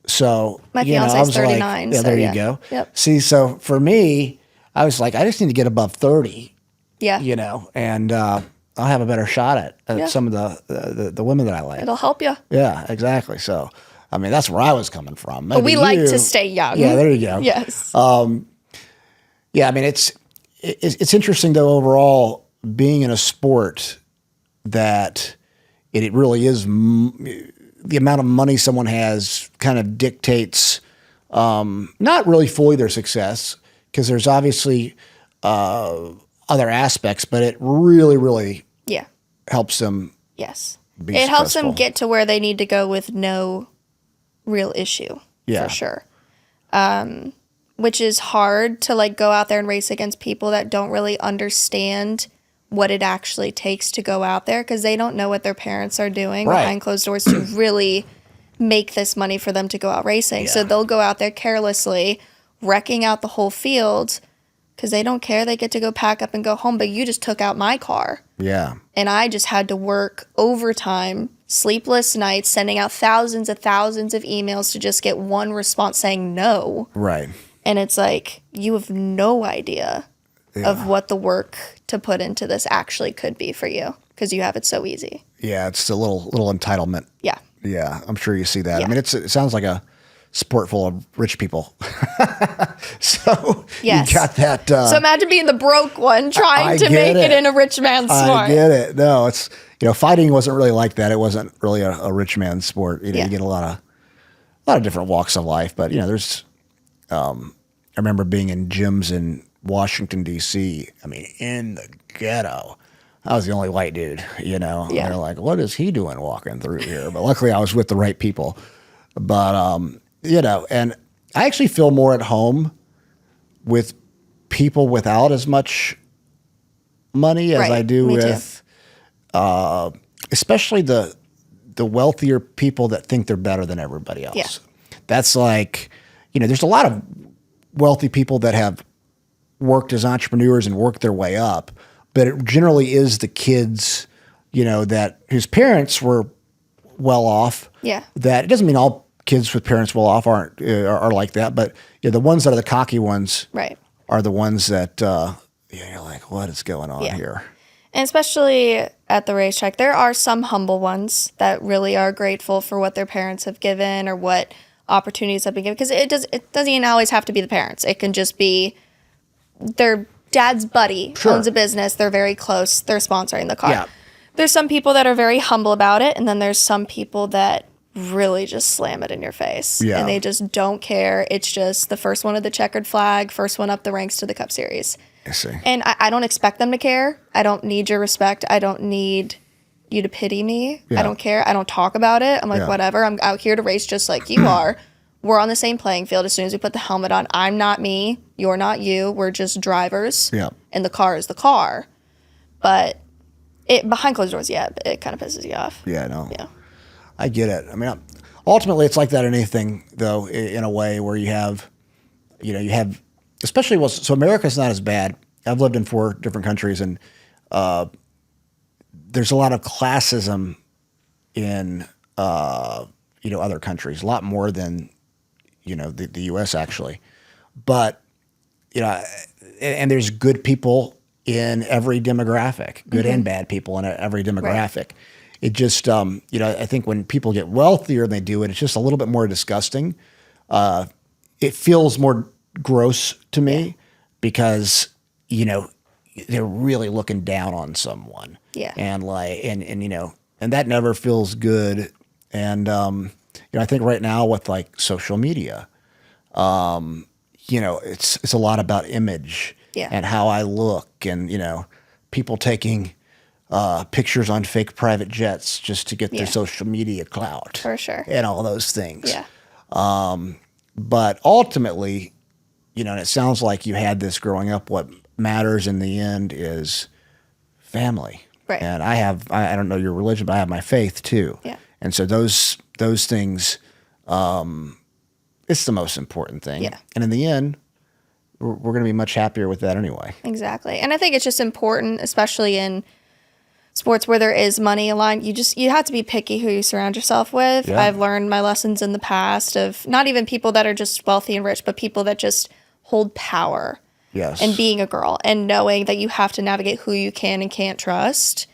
So My you know, fiance's I was 39, Like, yeah, so there yeah. you go. Yep. See, so for me, I was like, I just need to get above 30. Yeah. You know, and I'll have a better shot at Yeah. some of the women that I like. It'll help you. Yeah, exactly. So, I mean, that's where I was coming from. But we Maybe like you- to stay young. Yeah, there you go. Yes. Yeah, I mean, it's interesting though overall being in a sport that it really is the amount of money someone has kind of dictates not really fully their success because there's obviously other aspects, but it really Yeah. helps them. Yes. Be It helps them successful. get to where they need to go with no real issue. Yeah. For sure. Which is hard to like go out there and race against people that don't really understand what it actually takes to go out there because they don't know what their parents are doing Right. behind closed doors to really make this money for them to go out racing. So Yeah. they'll go out there carelessly, wrecking out the whole field because they don't care. They get to go pack up and go home. But you just took out my car. Yeah, And I just had to work overtime, sleepless nights, sending out thousands of emails to just get one response saying no. right. And it's like, you have no idea of what the work to put into this actually could be for you because you have it so easy. Yeah, it's a little entitlement. Yeah. Yeah, I'm sure you see that. Yeah. I mean, it sounds like a sport full of rich people. So Yes. you got that. So imagine being the broke one trying I to get make it it. in a rich man's I sport. get it. No, it's fighting wasn't really like that. It wasn't really a rich man's sport. You Yeah. get a lot of different walks of life, but there's. I remember being in gyms in Washington D.C. I mean, in the ghetto. I was the only white dude. Yeah. They're like, "What is he doing walking through here?" But luckily, I was with the right people. But and I actually feel more at home with people without as much money as Right. I do Me too. with, especially the wealthier people that think they're better than everybody else. Yeah. That's like, there's a lot of wealthy people that have worked as entrepreneurs and worked their way up, but it generally is the kids, that whose parents were well off. Yeah. That it doesn't mean all kids with parents well off aren't are like that, but the ones that are the cocky ones, Right. are the ones that you're like, what is going on here? And especially at the racetrack, there are some humble ones that really are grateful for what their parents have given or what opportunities have been given. Because it doesn't even always have to be the parents. It can just be their dad's buddy owns a business. They're very close. They're sponsoring the car. Yeah. There's some people that are very humble about it, and then there's some people that really just slam it in your face. Yeah. And they just don't care. It's just the first one of the checkered flag, first one up the ranks to the Cup Series. I see. And I don't expect them to care. I don't need your respect. I don't need you to pity me. Yeah. I don't care. I don't talk about it. I'm like, whatever. I'm out here to race just like you are. We're on the same playing field as soon as we put the helmet on. I'm not me. You're not you. We're just drivers. Yeah. And the car is the car. But behind closed doors, it kind of pisses you off. Yeah, no. Yeah. I get it. I mean, ultimately, it's like that in anything, though, in a way where you have, especially, so America's not as bad. I've lived in 4 different countries, and there's a lot of classism in, other countries, a lot more than, the U.S. actually. But, and there's good people in every demographic, good and bad people in every demographic. Right. It just, I think when people get wealthier and they do it, it's just a little bit more disgusting. It feels more gross to me because, they're really looking down on someone. Yeah. And and that never feels good. And, I think right now with like social media, it's a lot about image and how I look and, people taking pictures on fake private jets just to get their social media clout. For sure. And all those things. Yeah. But ultimately, and it sounds like you had this growing up, what matters in the end is family. Right. And I don't know your religion, but I have my faith too. Yeah. And so those things, it's the most important thing. Yeah. And in the end, we're going to be much happier with that anyway. Exactly. And I think it's just important, especially in sports where there is money aligned, you have to be picky who you surround yourself with. Yeah. I've learned my lessons in the past of not even people that are just wealthy and rich, but people that just hold power. Yes. And being a girl and knowing that you have to navigate who you can and can't trust.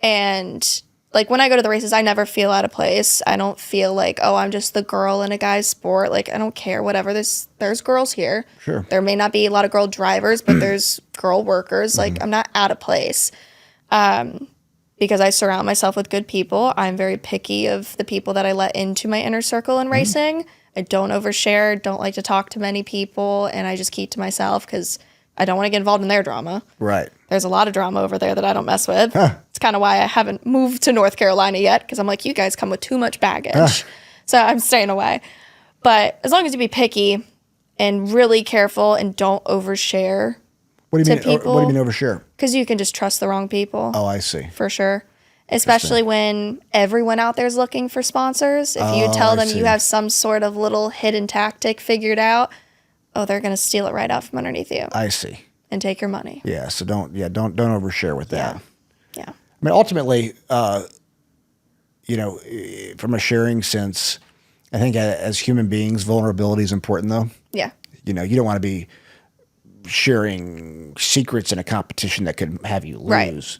And like when I go to the races, I never feel out of place. I don't feel like, oh, I'm just the girl in a guy's sport. Like I don't care, whatever. There's girls here. Sure. There may not be a lot of girl drivers, but there's girl workers. Like I'm not out of place. Because I surround myself with good people. I'm very picky of the people that I let into my inner circle in racing. I don't overshare, don't like to talk to many people, and I just keep to myself because I don't want to get involved in their drama. Right. There's a lot of drama over there that I don't mess with. It's kind of why I haven't moved to North Carolina yet, because I'm like, you guys come with too much baggage. So I'm staying away. But as long as you be picky and really careful and don't overshare. What do you mean? People, What do you mean overshare? Because you can just trust the wrong people. Oh, I see. For sure. Especially when everyone out there is looking for sponsors. If you tell them you have some sort of little hidden tactic figured out, they're going to steal it right out from underneath you. I see. And take your money. Yeah. So don't overshare with that. Yeah. I mean, ultimately, from a sharing sense, I think as human beings, vulnerability is important though. Yeah. You don't want to be sharing secrets in a competition that could have you lose. Right.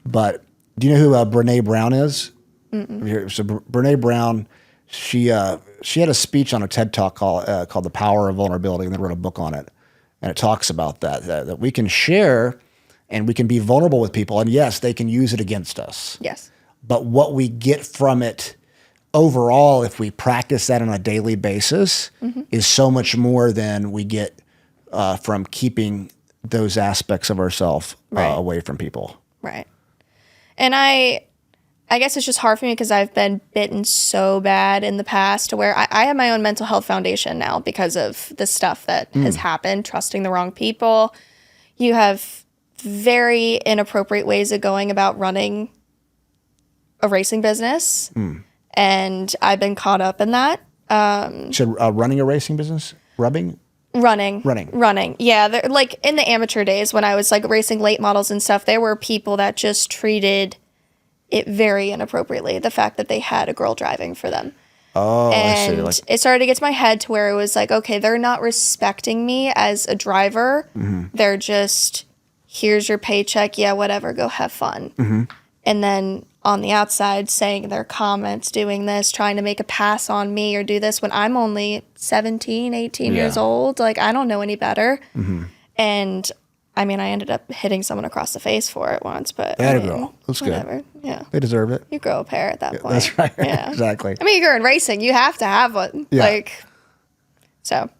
But do you know who Brene Brown is? Mm-mm. So Brene Brown, she had a speech on a TED Talk called "The Power of Vulnerability," and they wrote a book on it, and it talks about that we can share and we can be vulnerable with people, and yes, they can use it against us. Yes. But what we get from it overall, if we practice that on a daily basis, is so much more than we get from keeping those aspects of ourselves away from people. Right. And I guess it's just hard for me because I've been bitten so bad in the past to where I have my own mental health foundation now because of the stuff that has happened, trusting the wrong people. You have very inappropriate ways of going about running a racing business. And I've been caught up in that. So running a racing business? Running. Yeah. Like in the amateur days when I was like racing late models and stuff, there were people that just treated it very inappropriately. The fact that they had a girl driving for them. Oh, And I see. it started to get to my head to where it was like, okay, they're not respecting me as a driver. They're just, here's your paycheck. Yeah, whatever. Go have fun. And then on the outside saying their comments, doing this, trying to make a pass on me or do this when I'm only 17, 18 years old. Like, I don't know any better. And I mean, I ended up hitting someone across the face for it once, but That I mean, girl. That's whatever. good. Yeah. They deserve it. You grow a pair at that point. That's right. Yeah. Exactly. I mean, you're in racing. You have to have one. Yeah. Like, so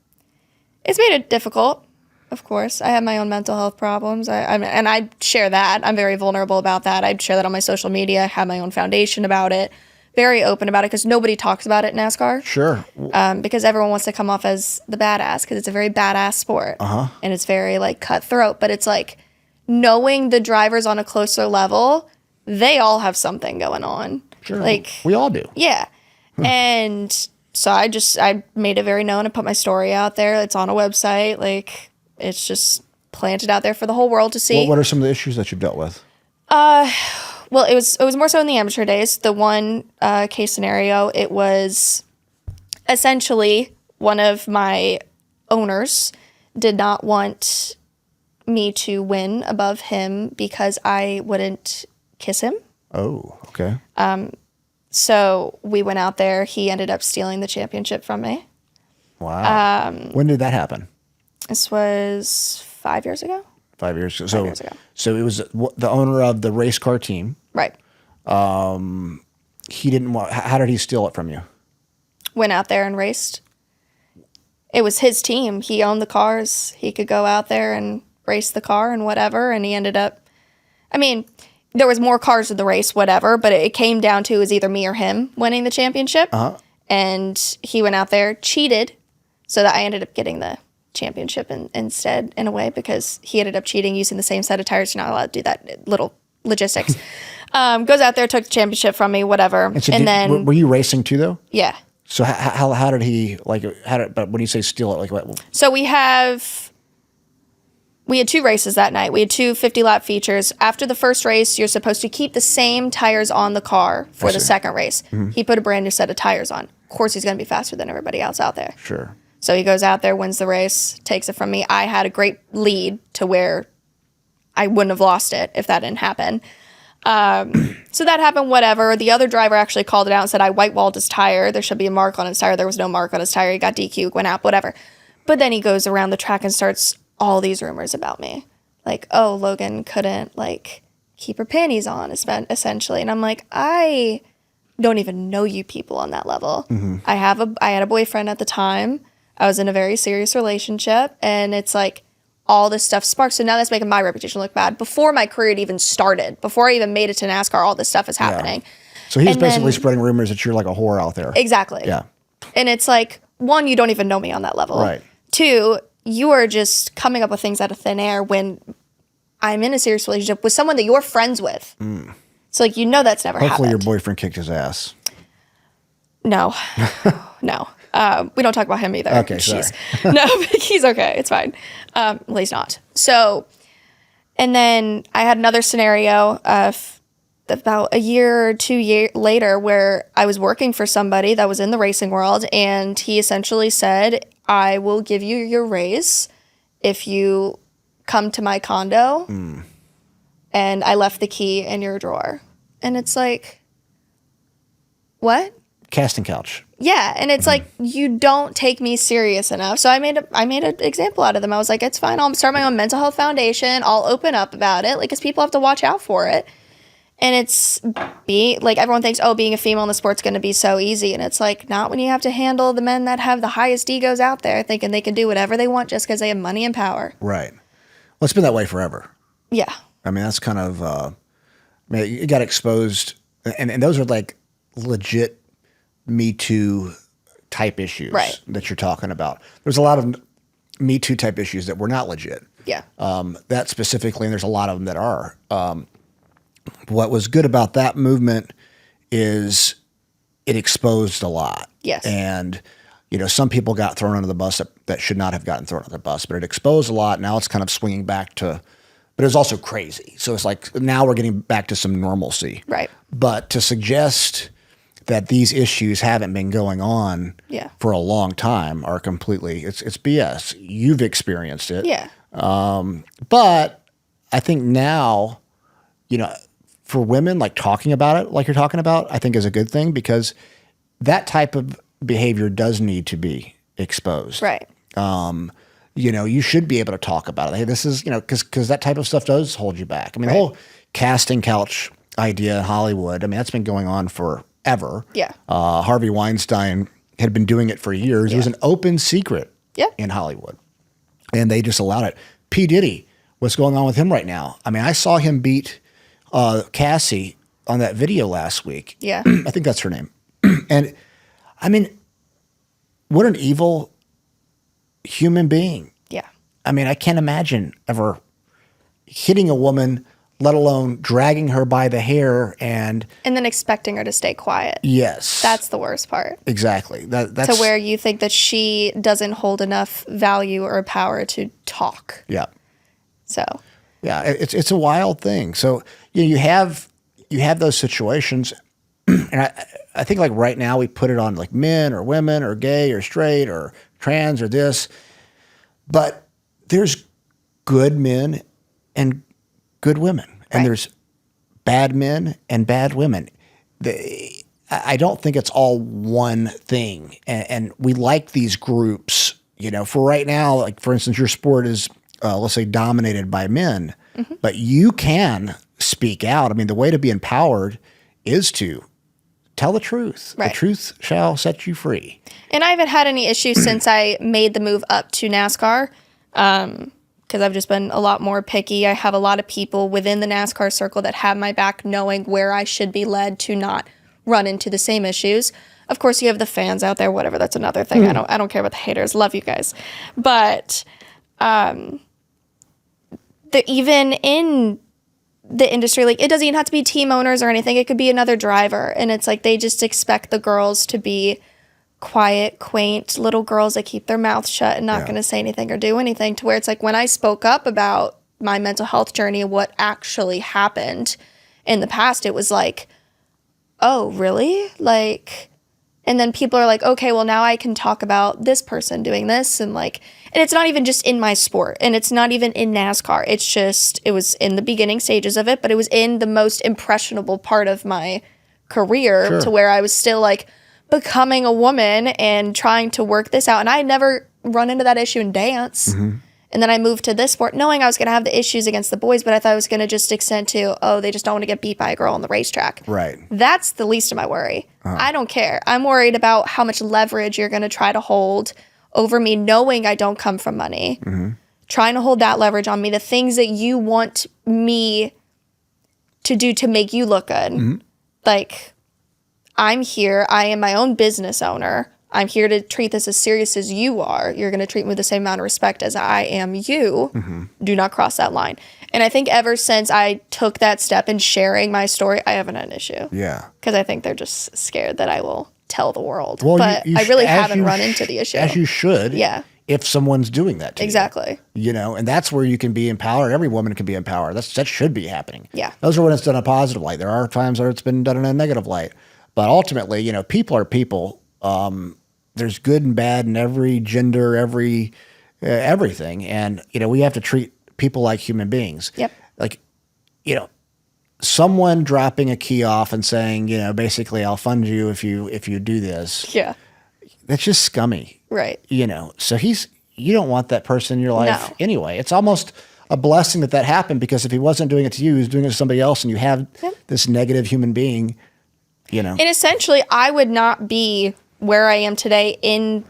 it's made it difficult, of course. I have my own mental health problems. And I share that. I'm very vulnerable about that. I share that on my social media. I have my own foundation about it. Very open about it because nobody talks about it in NASCAR. Sure. Because everyone wants to come off as the badass because it's a very badass sport. And it's very like cutthroat. But it's like knowing the drivers on a closer level, they all have something going on. Sure. Like We all do. yeah. And so I made it very known and put my story out there. It's on a website. Like it's just planted out there for the whole world to see. What are some of the issues that you've dealt with? Well, it was more so in the amateur days. The one case scenario, it was essentially one of my owners did not want me to win above him because I wouldn't kiss him. Oh, okay. So we went out there. He ended up stealing the championship from me. Wow. When did that happen? This was 5 years ago. 5 years ago. 5 years ago. So it was the owner of the race car team. Right. He didn't want. How did he steal it from you? Went out there and raced. It was his team. He owned the cars. He could go out there and race the car and whatever. And he ended up, I mean, there was more cars in the race, whatever, but it came down to it was either me or him winning the championship. And he went out there, cheated, so that I ended up getting the championship instead, in a way, because he ended up cheating using the same set of tires. You're not allowed to do that. Little logistics. Goes out there, took the championship from me, whatever. And, so then were you racing too, though? Yeah. So how did he but when you say steal it, like what? So we had 2 races that night. We had 2 50-lap features. After the first race, you're supposed to keep the same tires on the car for the second race. He put a brand new set of tires on. Of course, he's going to be faster than everybody else out there. Sure. So he goes out there, wins the race, takes it from me. I had a great lead to where I wouldn't have lost it if that didn't happen. So that happened, whatever. The other driver actually called it out and said I white-walled his tire. There should be a mark on his tire. There was no mark on his tire. He got DQ'd, went out, whatever. But then he goes around the track and starts all these rumors about me. Like, oh, Logan couldn't, like, keep her panties on, essentially. And I'm like, I don't even know you people on that level. I had a boyfriend at the time. I was in a very serious relationship. And it's like, all this stuff sparks. So now that's making my reputation look bad. Before my career had even started, before I even made it to NASCAR, all this stuff is happening. Yeah. So he's basically spreading rumors that you're like a whore out there. Exactly. Yeah. And it's like, 1, you don't even know me on that level. Right. 2, you are just coming up with things out of thin air when I'm in a serious relationship with someone that you're friends with. So like, that's never happened. Hopefully your boyfriend kicked his ass. No. No. We don't talk about him either. Okay, sorry. No, he's okay. It's fine. Well, he's not. So, and then I had another scenario about a year or 2 years later where I was working for somebody that was in the racing world, and he essentially said, I will give you your raise if you come to my condo, and I left the key in your drawer. And it's like, what? Casting couch. Yeah, and it's like, you don't take me serious enough. So I made an example out of them. I was like, it's fine. I'll start my own mental health foundation. I'll open up about it, like, because people have to watch out for it. And it's like, everyone thinks, oh, being a female in the sport's going to be so easy. And it's like, not when you have to handle the men that have the highest egos out there, thinking they can do whatever they want just because they have money and power. Right. Well, it's been that way forever. Yeah. I mean, that's kind of, it got exposed, and those are like legit Me Too type issues Right. that you're talking about. There's a lot of Me Too type issues that were not legit. Yeah. That specifically, and there's a lot of them that are. What was good about that movement is it exposed a lot. Yes. And, some people got thrown under the bus that should not have gotten thrown under the bus, but it exposed a lot. Now it's kind of swinging back to, but it was also crazy. So it's like now we're getting back to some normalcy. Right. But to suggest that these issues haven't been going on for a long time are completely, it's BS. You've experienced it. Yeah. But I think now, for women, like talking about it, like you're talking about, I think is a good thing because that type of behavior does need to be exposed. Right. You should be able to talk about it. Hey, this is, because that type of stuff does hold you back. I mean, the whole casting couch idea in Hollywood, I mean, that's been going on forever. Yeah. Harvey Weinstein had been doing it for years. Yeah. It was an open secret in Hollywood. And they just allowed it. P. Diddy, what's going on with him right now? I mean, I saw him beat Cassie on that video last week. Yeah. I think that's her name. And I mean, what an evil human being. Yeah. I mean, I can't imagine ever hitting a woman, let alone dragging her by the hair and then expecting her to stay quiet. Yes. That's the worst part. Exactly. That's to where you think that she doesn't hold enough value or power to talk. Yeah. So. Yeah, it's a wild thing. So you have those situations, and I think like right now we put it on like men or women or gay or straight or trans or this, but there's good men and good women, and there's bad men and bad women. I don't think it's all one thing, and we like these groups. For right now, like for instance, your sport is let's say dominated by men, but you can speak out. I mean, the way to be empowered is to tell the truth. Right. The truth shall set you free. And I haven't had any issues since I made the move up to NASCAR because I've just been a lot more picky. I have a lot of people within the NASCAR circle that have my back knowing where I should be led to not run into the same issues. Of course, you have the fans out there, whatever. That's another thing. I don't care about the haters. Love you guys. But even in the industry, like it doesn't even have to be team owners or anything. It could be another driver. And it's like they just expect the girls to be quiet, quaint little girls that keep their mouths shut and not going to say anything or do anything, to where it's like when I spoke up about my mental health journey and what actually happened in the past, it was like, oh, really? Like, and then people are like, okay, well now I can talk about this person doing this and it's not even just in my sport and it's not even in NASCAR. It's just, it was in the beginning stages of it, but it was in the most impressionable part of my career to where I was still like becoming a woman and trying to work this out. And I had never run into that issue in dance. And then I moved to this sport knowing I was going to have the issues against the boys, but I thought it was going to just extend to, oh, they just don't want to get beat by a girl on the racetrack. Right. That's the least of my worry. I don't care. I'm worried about how much leverage you're going to try to hold over me, knowing I don't come from money. Trying to hold that leverage on me, the things that you want me to do to make you look good. Like, I'm here. I am my own business owner. I'm here to treat this as serious as you are. You're going to treat me with the same amount of respect as I am you. Do not cross that line. And I think ever since I took that step in sharing my story, I haven't had an issue. Yeah. Because I think they're just scared that I will tell the world. Well, but I really haven't run into the issue. As you should. Yeah. If someone's doing that to exactly. you. And that's where you can be empowered. Every woman can be empowered. That should be happening. Yeah. Those are when it's done in a positive light. There are times where it's been done in a negative light. But ultimately, people are people. There's good and bad in every gender, everything. And, we have to treat people like human beings. Yep. Like, someone dropping a key off and saying, basically, I'll fund you if you do this. Yeah. That's just scummy. Right. So you don't want that person in your life anyway. It's almost a blessing that happened, because if he wasn't doing it to you, he was doing it to somebody else, and you have this negative human being, And essentially, I would not be where I am today in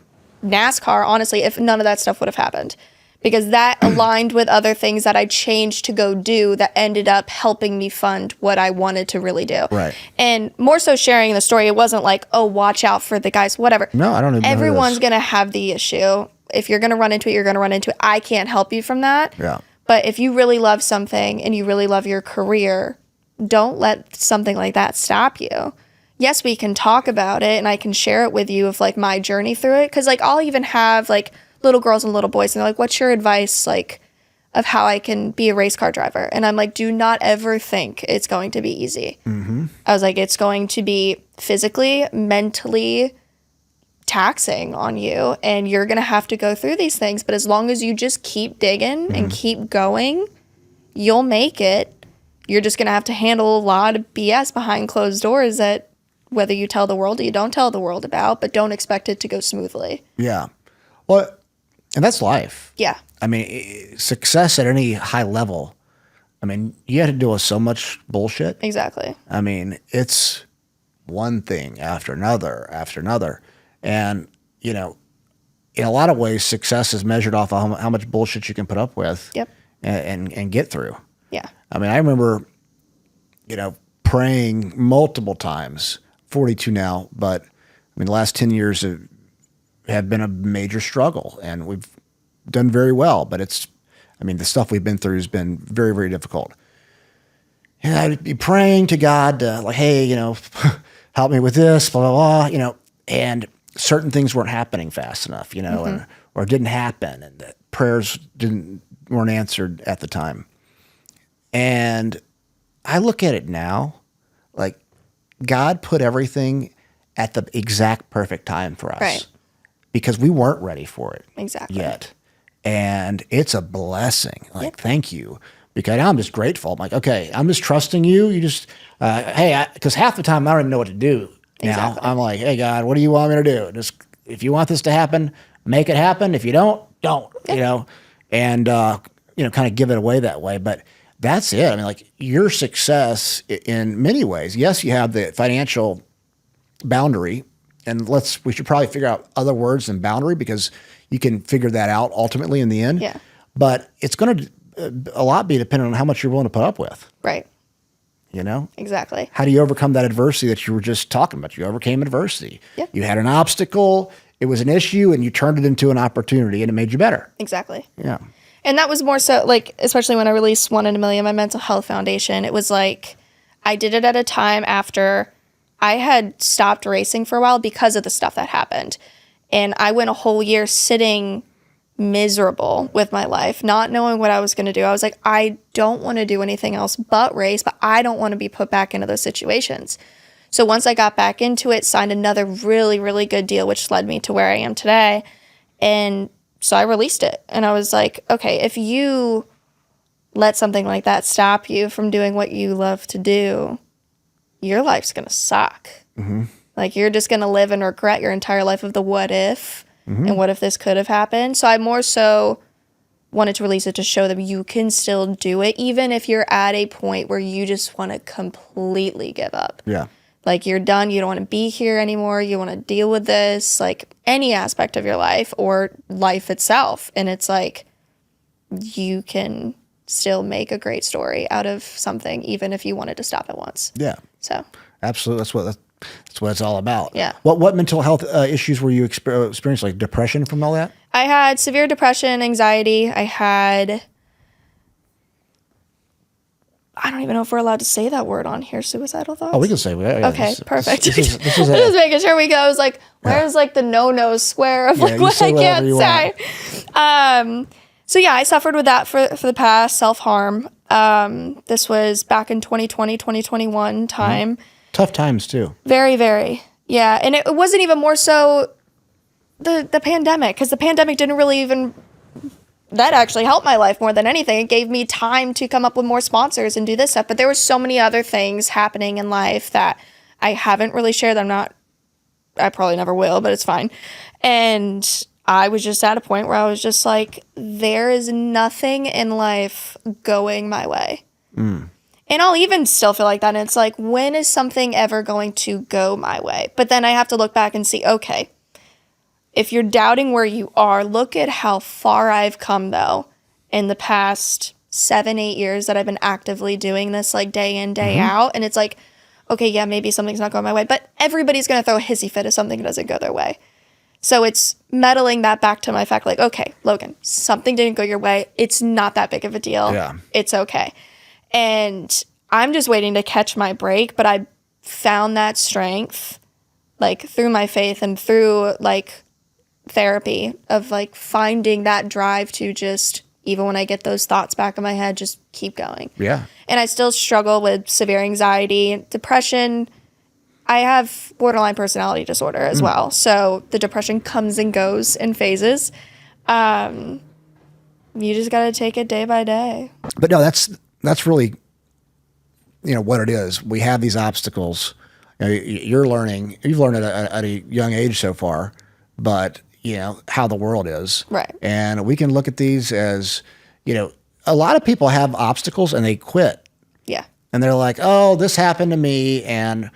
NASCAR, honestly, if none of that stuff would have happened. Because that aligned with other things that I changed to go do that ended up helping me fund what I wanted to really do. Right. And more so sharing the story, it wasn't like, oh, watch out for the guys, whatever. No, I don't even know. Everyone's going to have the issue. if you're going to run into it, you're going to run into it. I can't help you from that. Yeah. But if you really love something and you really love your career, don't let something like that stop you. Yes, we can talk about it and I can share it with you of like my journey through it. Cause like I'll even have like little girls and little boys and they're like, what's your advice like of how I can be a race car driver? And I'm like, do not ever think it's going to be easy. Mm-hmm. I was like, it's going to be physically, mentally taxing on you and you're going to have to go through these things. But as long as you just keep digging and keep going, you'll make it. You're just going to have to handle a lot of BS behind closed doors that whether you tell the world or you don't tell the world about, but don't expect it to go smoothly. Yeah. Well, and that's life. Yeah. I mean, success at any high level, I mean, you had to deal with so much bullshit. Exactly. I mean, it's one thing after another after another. And, you know, in a lot of ways, success is measured off of how much bullshit you can put up with Yep. and get through. Yeah. I mean, I remember, you know, praying multiple times, 42 now, but I mean, the last 10 years have been a major struggle and we've done very well, but the stuff we've been through has been very, very difficult. And I'd be praying to God to like, hey, you know, help me with this, blah, blah, blah, you know, and certain things weren't happening fast enough, you know, or didn't happen and the prayers weren't answered at the time. And I look at it now, like God put everything at the exact perfect time for us. Right. Because we weren't ready for it Exactly. yet. And it's a blessing. Like, thank you. Because I'm just grateful. I'm like, okay, I'm just trusting you. You just, because half the time I don't even know what to do now. Exactly. I'm like, hey, God, what do you want me to do? Just, if you want this to happen, make it happen. If you don't, you know, and, you know, kind of give it away that way. But that's it. I mean, like your success in many ways, yes, you have the financial boundary. And we should probably figure out other words than boundary because you can figure that out ultimately in the end. Yeah. But it's going to a lot be dependent on how much you're willing to put up with. Right. You know? Exactly. How do you overcome that adversity that you were just talking about? You overcame adversity. Yep. You had an obstacle, it was an issue, and you turned it into an opportunity and it made you better. Exactly. Yeah. And that was more so like, especially when I released 1 in a Million, my mental health foundation, it was like, I did it at a time after I had stopped racing for a while because of the stuff that happened. And I went a whole year sitting miserable with my life, not knowing what I was going to do. I was like, I don't want to do anything else but race, but I don't want to be put back into those situations. So once I got back into it, signed another really, really good deal, which led me to where I am today. And so I released it. And I was like, okay, if you let something like that stop you from doing what you love to do, your life's going to suck. Mm-hmm. Like you're just going to live and regret your entire life of the what if and what if this could have happened. So I more so wanted to release it to show that you can still do it, even if you're at a point where you just want to completely give up. Yeah. Like you're done. You don't want to be here anymore. You want to deal with this, like any aspect of your life or life itself. And it's like, you can still make a great story out of something, even if you wanted to stop at once. Yeah. So absolutely. That's what it's all about. Yeah. What mental health issues were you experiencing, like depression from all that? I had severe depression, anxiety. I don't even know if we're allowed to say that word on here, suicidal thoughts. Oh, we can say that. Yeah, okay, perfect. This is just making sure we go. I was like, where's like the no square of like what I can't say? So yeah, I suffered with that for the past, self-harm. This was back in 2020, 2021 time. Tough times too. Very, very. Yeah. And it wasn't even more so the pandemic, because the pandemic didn't really even, that actually helped my life more than anything. It gave me time to come up with more sponsors and do this stuff. But there were so many other things happening in life that I haven't really shared. I probably never will, but it's fine. And I was just at a point where I was just like, there is nothing in life going my way. And I'll even still feel like that. And it's like, when is something ever going to go my way? But then I have to look back and see, okay, if you're doubting where you are, look at how far I've come, though, in the past 7-8 years that I've been actively doing this, like day in, day out. And it's like, okay, yeah, maybe something's not going my way, but everybody's going to throw a hissy fit if something doesn't go their way. So it's meddling that back to my fact, like, okay, Logan, something didn't go your way. It's not that big of a deal. Yeah. It's okay. And I'm just waiting to catch my break, but I found that strength, like, through my faith and through, like, therapy of, like, finding that drive to just, even when I get those thoughts back in my head, just keep going. Yeah. And I still struggle with severe anxiety, depression. I have borderline personality disorder as well. So the depression comes and goes in phases. You just got to take it day by day. But no, that's really, what it is. We have these obstacles. You've learned at a young age so far, but how the world is. Right. And we can look at these as, a lot of people have obstacles and they quit. Yeah. And they're like, oh, this happened to me. And,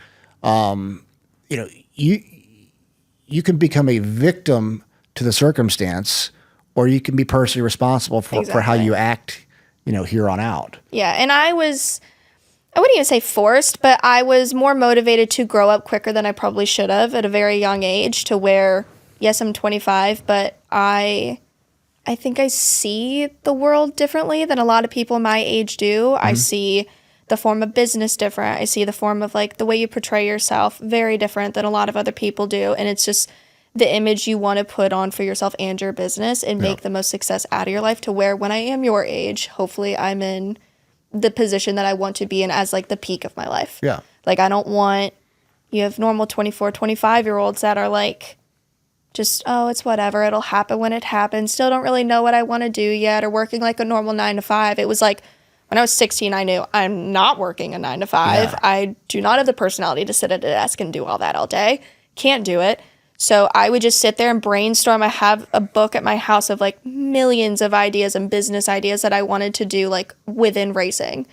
you can become a victim to the circumstance, or you can be personally responsible for how you act, here on out. Yeah. And I wouldn't even say forced, but I was more motivated to grow up quicker than I probably should have at a very young age, to where, yes, I'm 25, but I think I see the world differently than a lot of people my age do. I see the form of business different. I see the form of, like, the way you portray yourself very different than a lot of other people do. And it's just the image you want to put on for yourself and your business and make the most success out of your life, to where when I am your age, hopefully I'm in the position that I want to be in as, like, the peak of my life. Yeah. Like, I don't want, you have normal 24, 25-year-olds that are like, just, oh, it's whatever, it'll happen when it happens, still don't really know what I want to do yet, or working like a normal 9 to 5. It was like, when I was 16, I knew I'm not working a 9 to 5. Yeah. I do not have the personality to sit at a desk and do all that all day. Can't do it. So I would just sit there and brainstorm. I have a book at my house of, like, millions of ideas and business ideas that I wanted to do, like, within racing,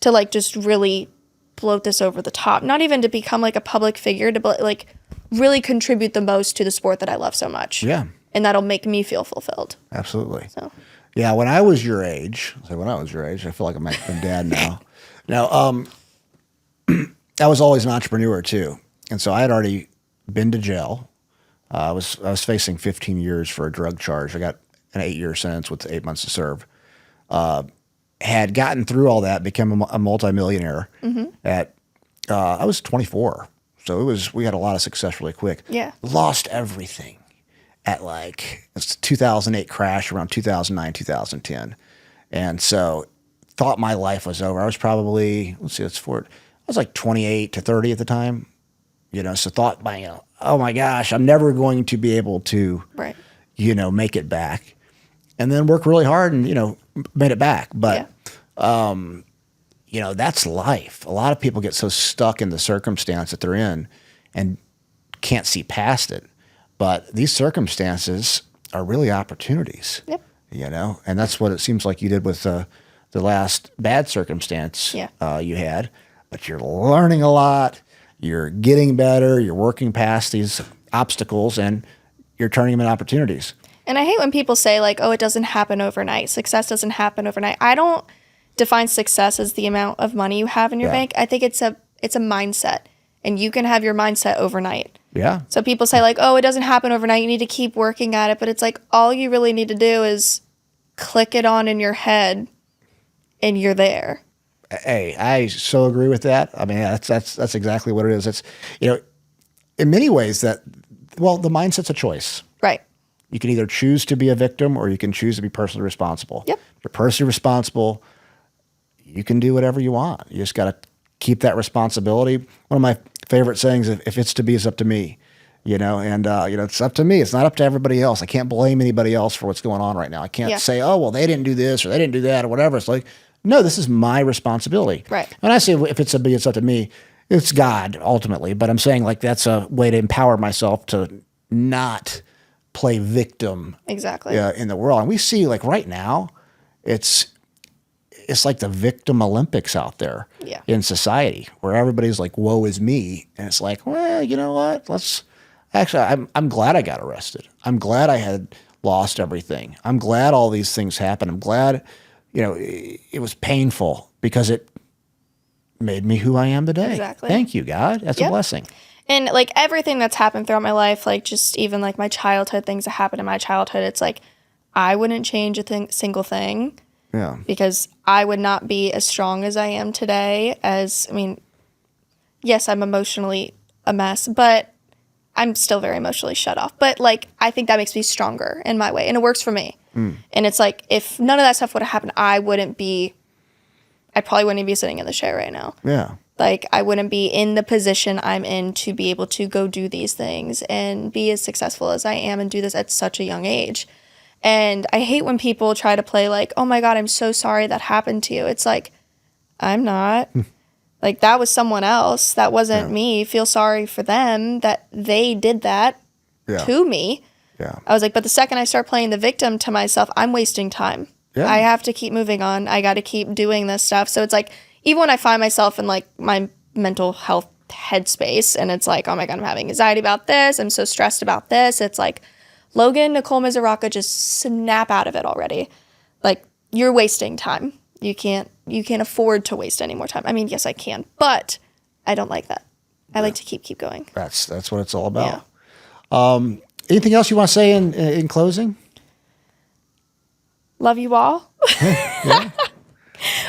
to, like, just really bloat this over the top. Not even to become, like, a public figure, to, like, really contribute the most to the sport that I love so much. Yeah. And that'll make me feel fulfilled. Absolutely. So. Yeah, when I was your age, I feel like I'm a dad now. Now, I was always an entrepreneur too, and so I had already been to jail. I was facing 15 years for a drug charge. I got an 8-year sentence with 8 months to serve. Had gotten through all that, become a multimillionaire at I was 24, so we had a lot of success really quick. Yeah, lost everything at, like, it's 2008 crash around 2009, 2010. And so thought my life was over. I was probably, I was like 28 to 30 at the time, so thought oh my gosh, I'm never going to be able to, right, make it back. And then worked really hard and, made it back. But, that's life. A lot of people get so stuck in the circumstance that they're in and can't see past it. But these circumstances are really opportunities, and that's what it seems like you did with the last bad circumstance you had. But you're learning a lot, you're getting better, you're working past these obstacles, and you're turning them into opportunities. And I hate when people say, like, oh, it doesn't happen overnight. Success doesn't happen overnight. I don't define success as the amount of money you have in your bank. I think it's a mindset, and you can have your mindset overnight. Yeah. So people say, like, oh, it doesn't happen overnight. You need to keep working at it. But it's like, all you really need to do is click it on in your head and you're there. Hey, I so agree with that. I mean, that's exactly what it is. It's, in many ways the mindset's a choice. Right. You can either choose to be a victim or you can choose to be personally responsible. Yep. If you're personally responsible, you can do whatever you want. You just got to keep that responsibility. One of my favorite sayings, if it's to be, it's up to me, and it's up to me. It's not up to everybody else. I can't blame anybody else for what's going on right now. I can't say, oh, well, they didn't do this or they didn't do that or whatever. It's like, no, this is my responsibility. Right. When I say if it's to be, it's up to me, it's God ultimately. But I'm saying, like, that's a way to empower myself to not play victim. Exactly. In the world. And we see, like, right now, it's like the victim Olympics out there in society, where everybody's like, woe is me. And it's like, well, you know what? I'm glad I got arrested. I'm glad I had lost everything. I'm glad all these things happened. I'm glad, it was painful because it made me who I am today. Exactly. Thank you, God. That's a blessing. And like everything that's happened throughout my life, like just even like my childhood, things that happened in my childhood, it's like I wouldn't change single thing. Yeah. Because I would not be as strong as I am today. Yes, I'm emotionally a mess, but I'm still very emotionally shut off. But like, I think that makes me stronger in my way, and it works for me. And it's like, if none of that stuff would have happened, I probably wouldn't be sitting in the chair right now. Yeah. Like, I wouldn't be in the position I'm in to be able to go do these things and be as successful as I am and do this at such a young age. And I hate when people try to play like, oh my God, I'm so sorry that happened to you. It's like, I'm not. Like, that was someone else. That wasn't me. Feel sorry for them that they did that to me. Yeah. I was like, but the second I start playing the victim to myself, I'm wasting time. Yeah. I have to keep moving on. I got to keep doing this stuff. So it's like, even when I find myself in like my mental health headspace and it's like, oh my God, I'm having anxiety about this. I'm so stressed about this. It's like, Logan, Nicole Misuraca, just snap out of it already. Like, you're wasting time. You can't afford to waste any more time. I mean, yes, I can, but I don't like that. I like to keep going. That's what it's all about. Yeah. Anything else you want to say in closing? Love you all. Yeah.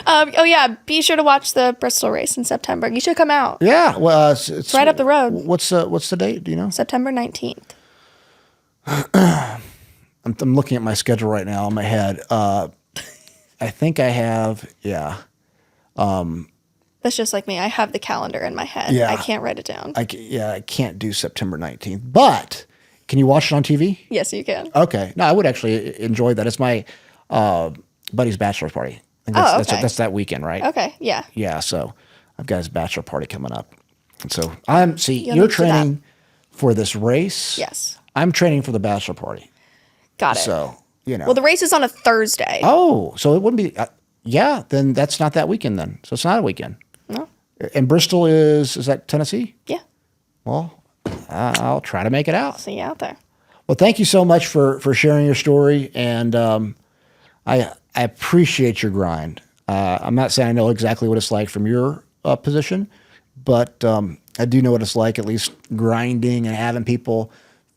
Oh yeah, be sure to watch the Bristol race in September. You should come out. Yeah. Well, it's right up the road. What's the date? Do you know? September 19th. I'm looking at my schedule right now in my head. I think I have, That's just like me. I have the calendar in my head. Yeah. I can't write it down. I can't do September 19th, but can you watch it on TV? Yes, you can. Okay. No, I would actually enjoy that. It's my buddy's bachelor party. I think okay. that's that weekend, right? Okay, yeah. Yeah, so I've got his bachelor party coming up. And so you're need to training for this race. Yes. I'm training for the bachelor party. Got it. So, Well, the race is on a Thursday. Oh, so it wouldn't be, then that's not that weekend then. So it's not a weekend. No. And Bristol is that Tennessee? Yeah. Well, I'll try to make it out. See you out there. Well, thank you so much for sharing your story. And I appreciate your grind. I'm not saying I know exactly what it's like from your position, but I do know what it's like, at least grinding and having people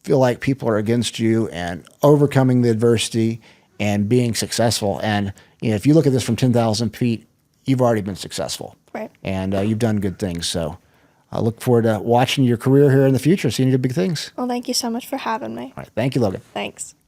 feel like people are against you and overcoming the adversity and being successful. And if you look at this from 10,000 feet, you've already been successful. Right. And you've done good things. So I look forward to watching your career here in the future, seeing you do big things. Well, thank you so much for having me. All right. Thank you, Logan. Thanks.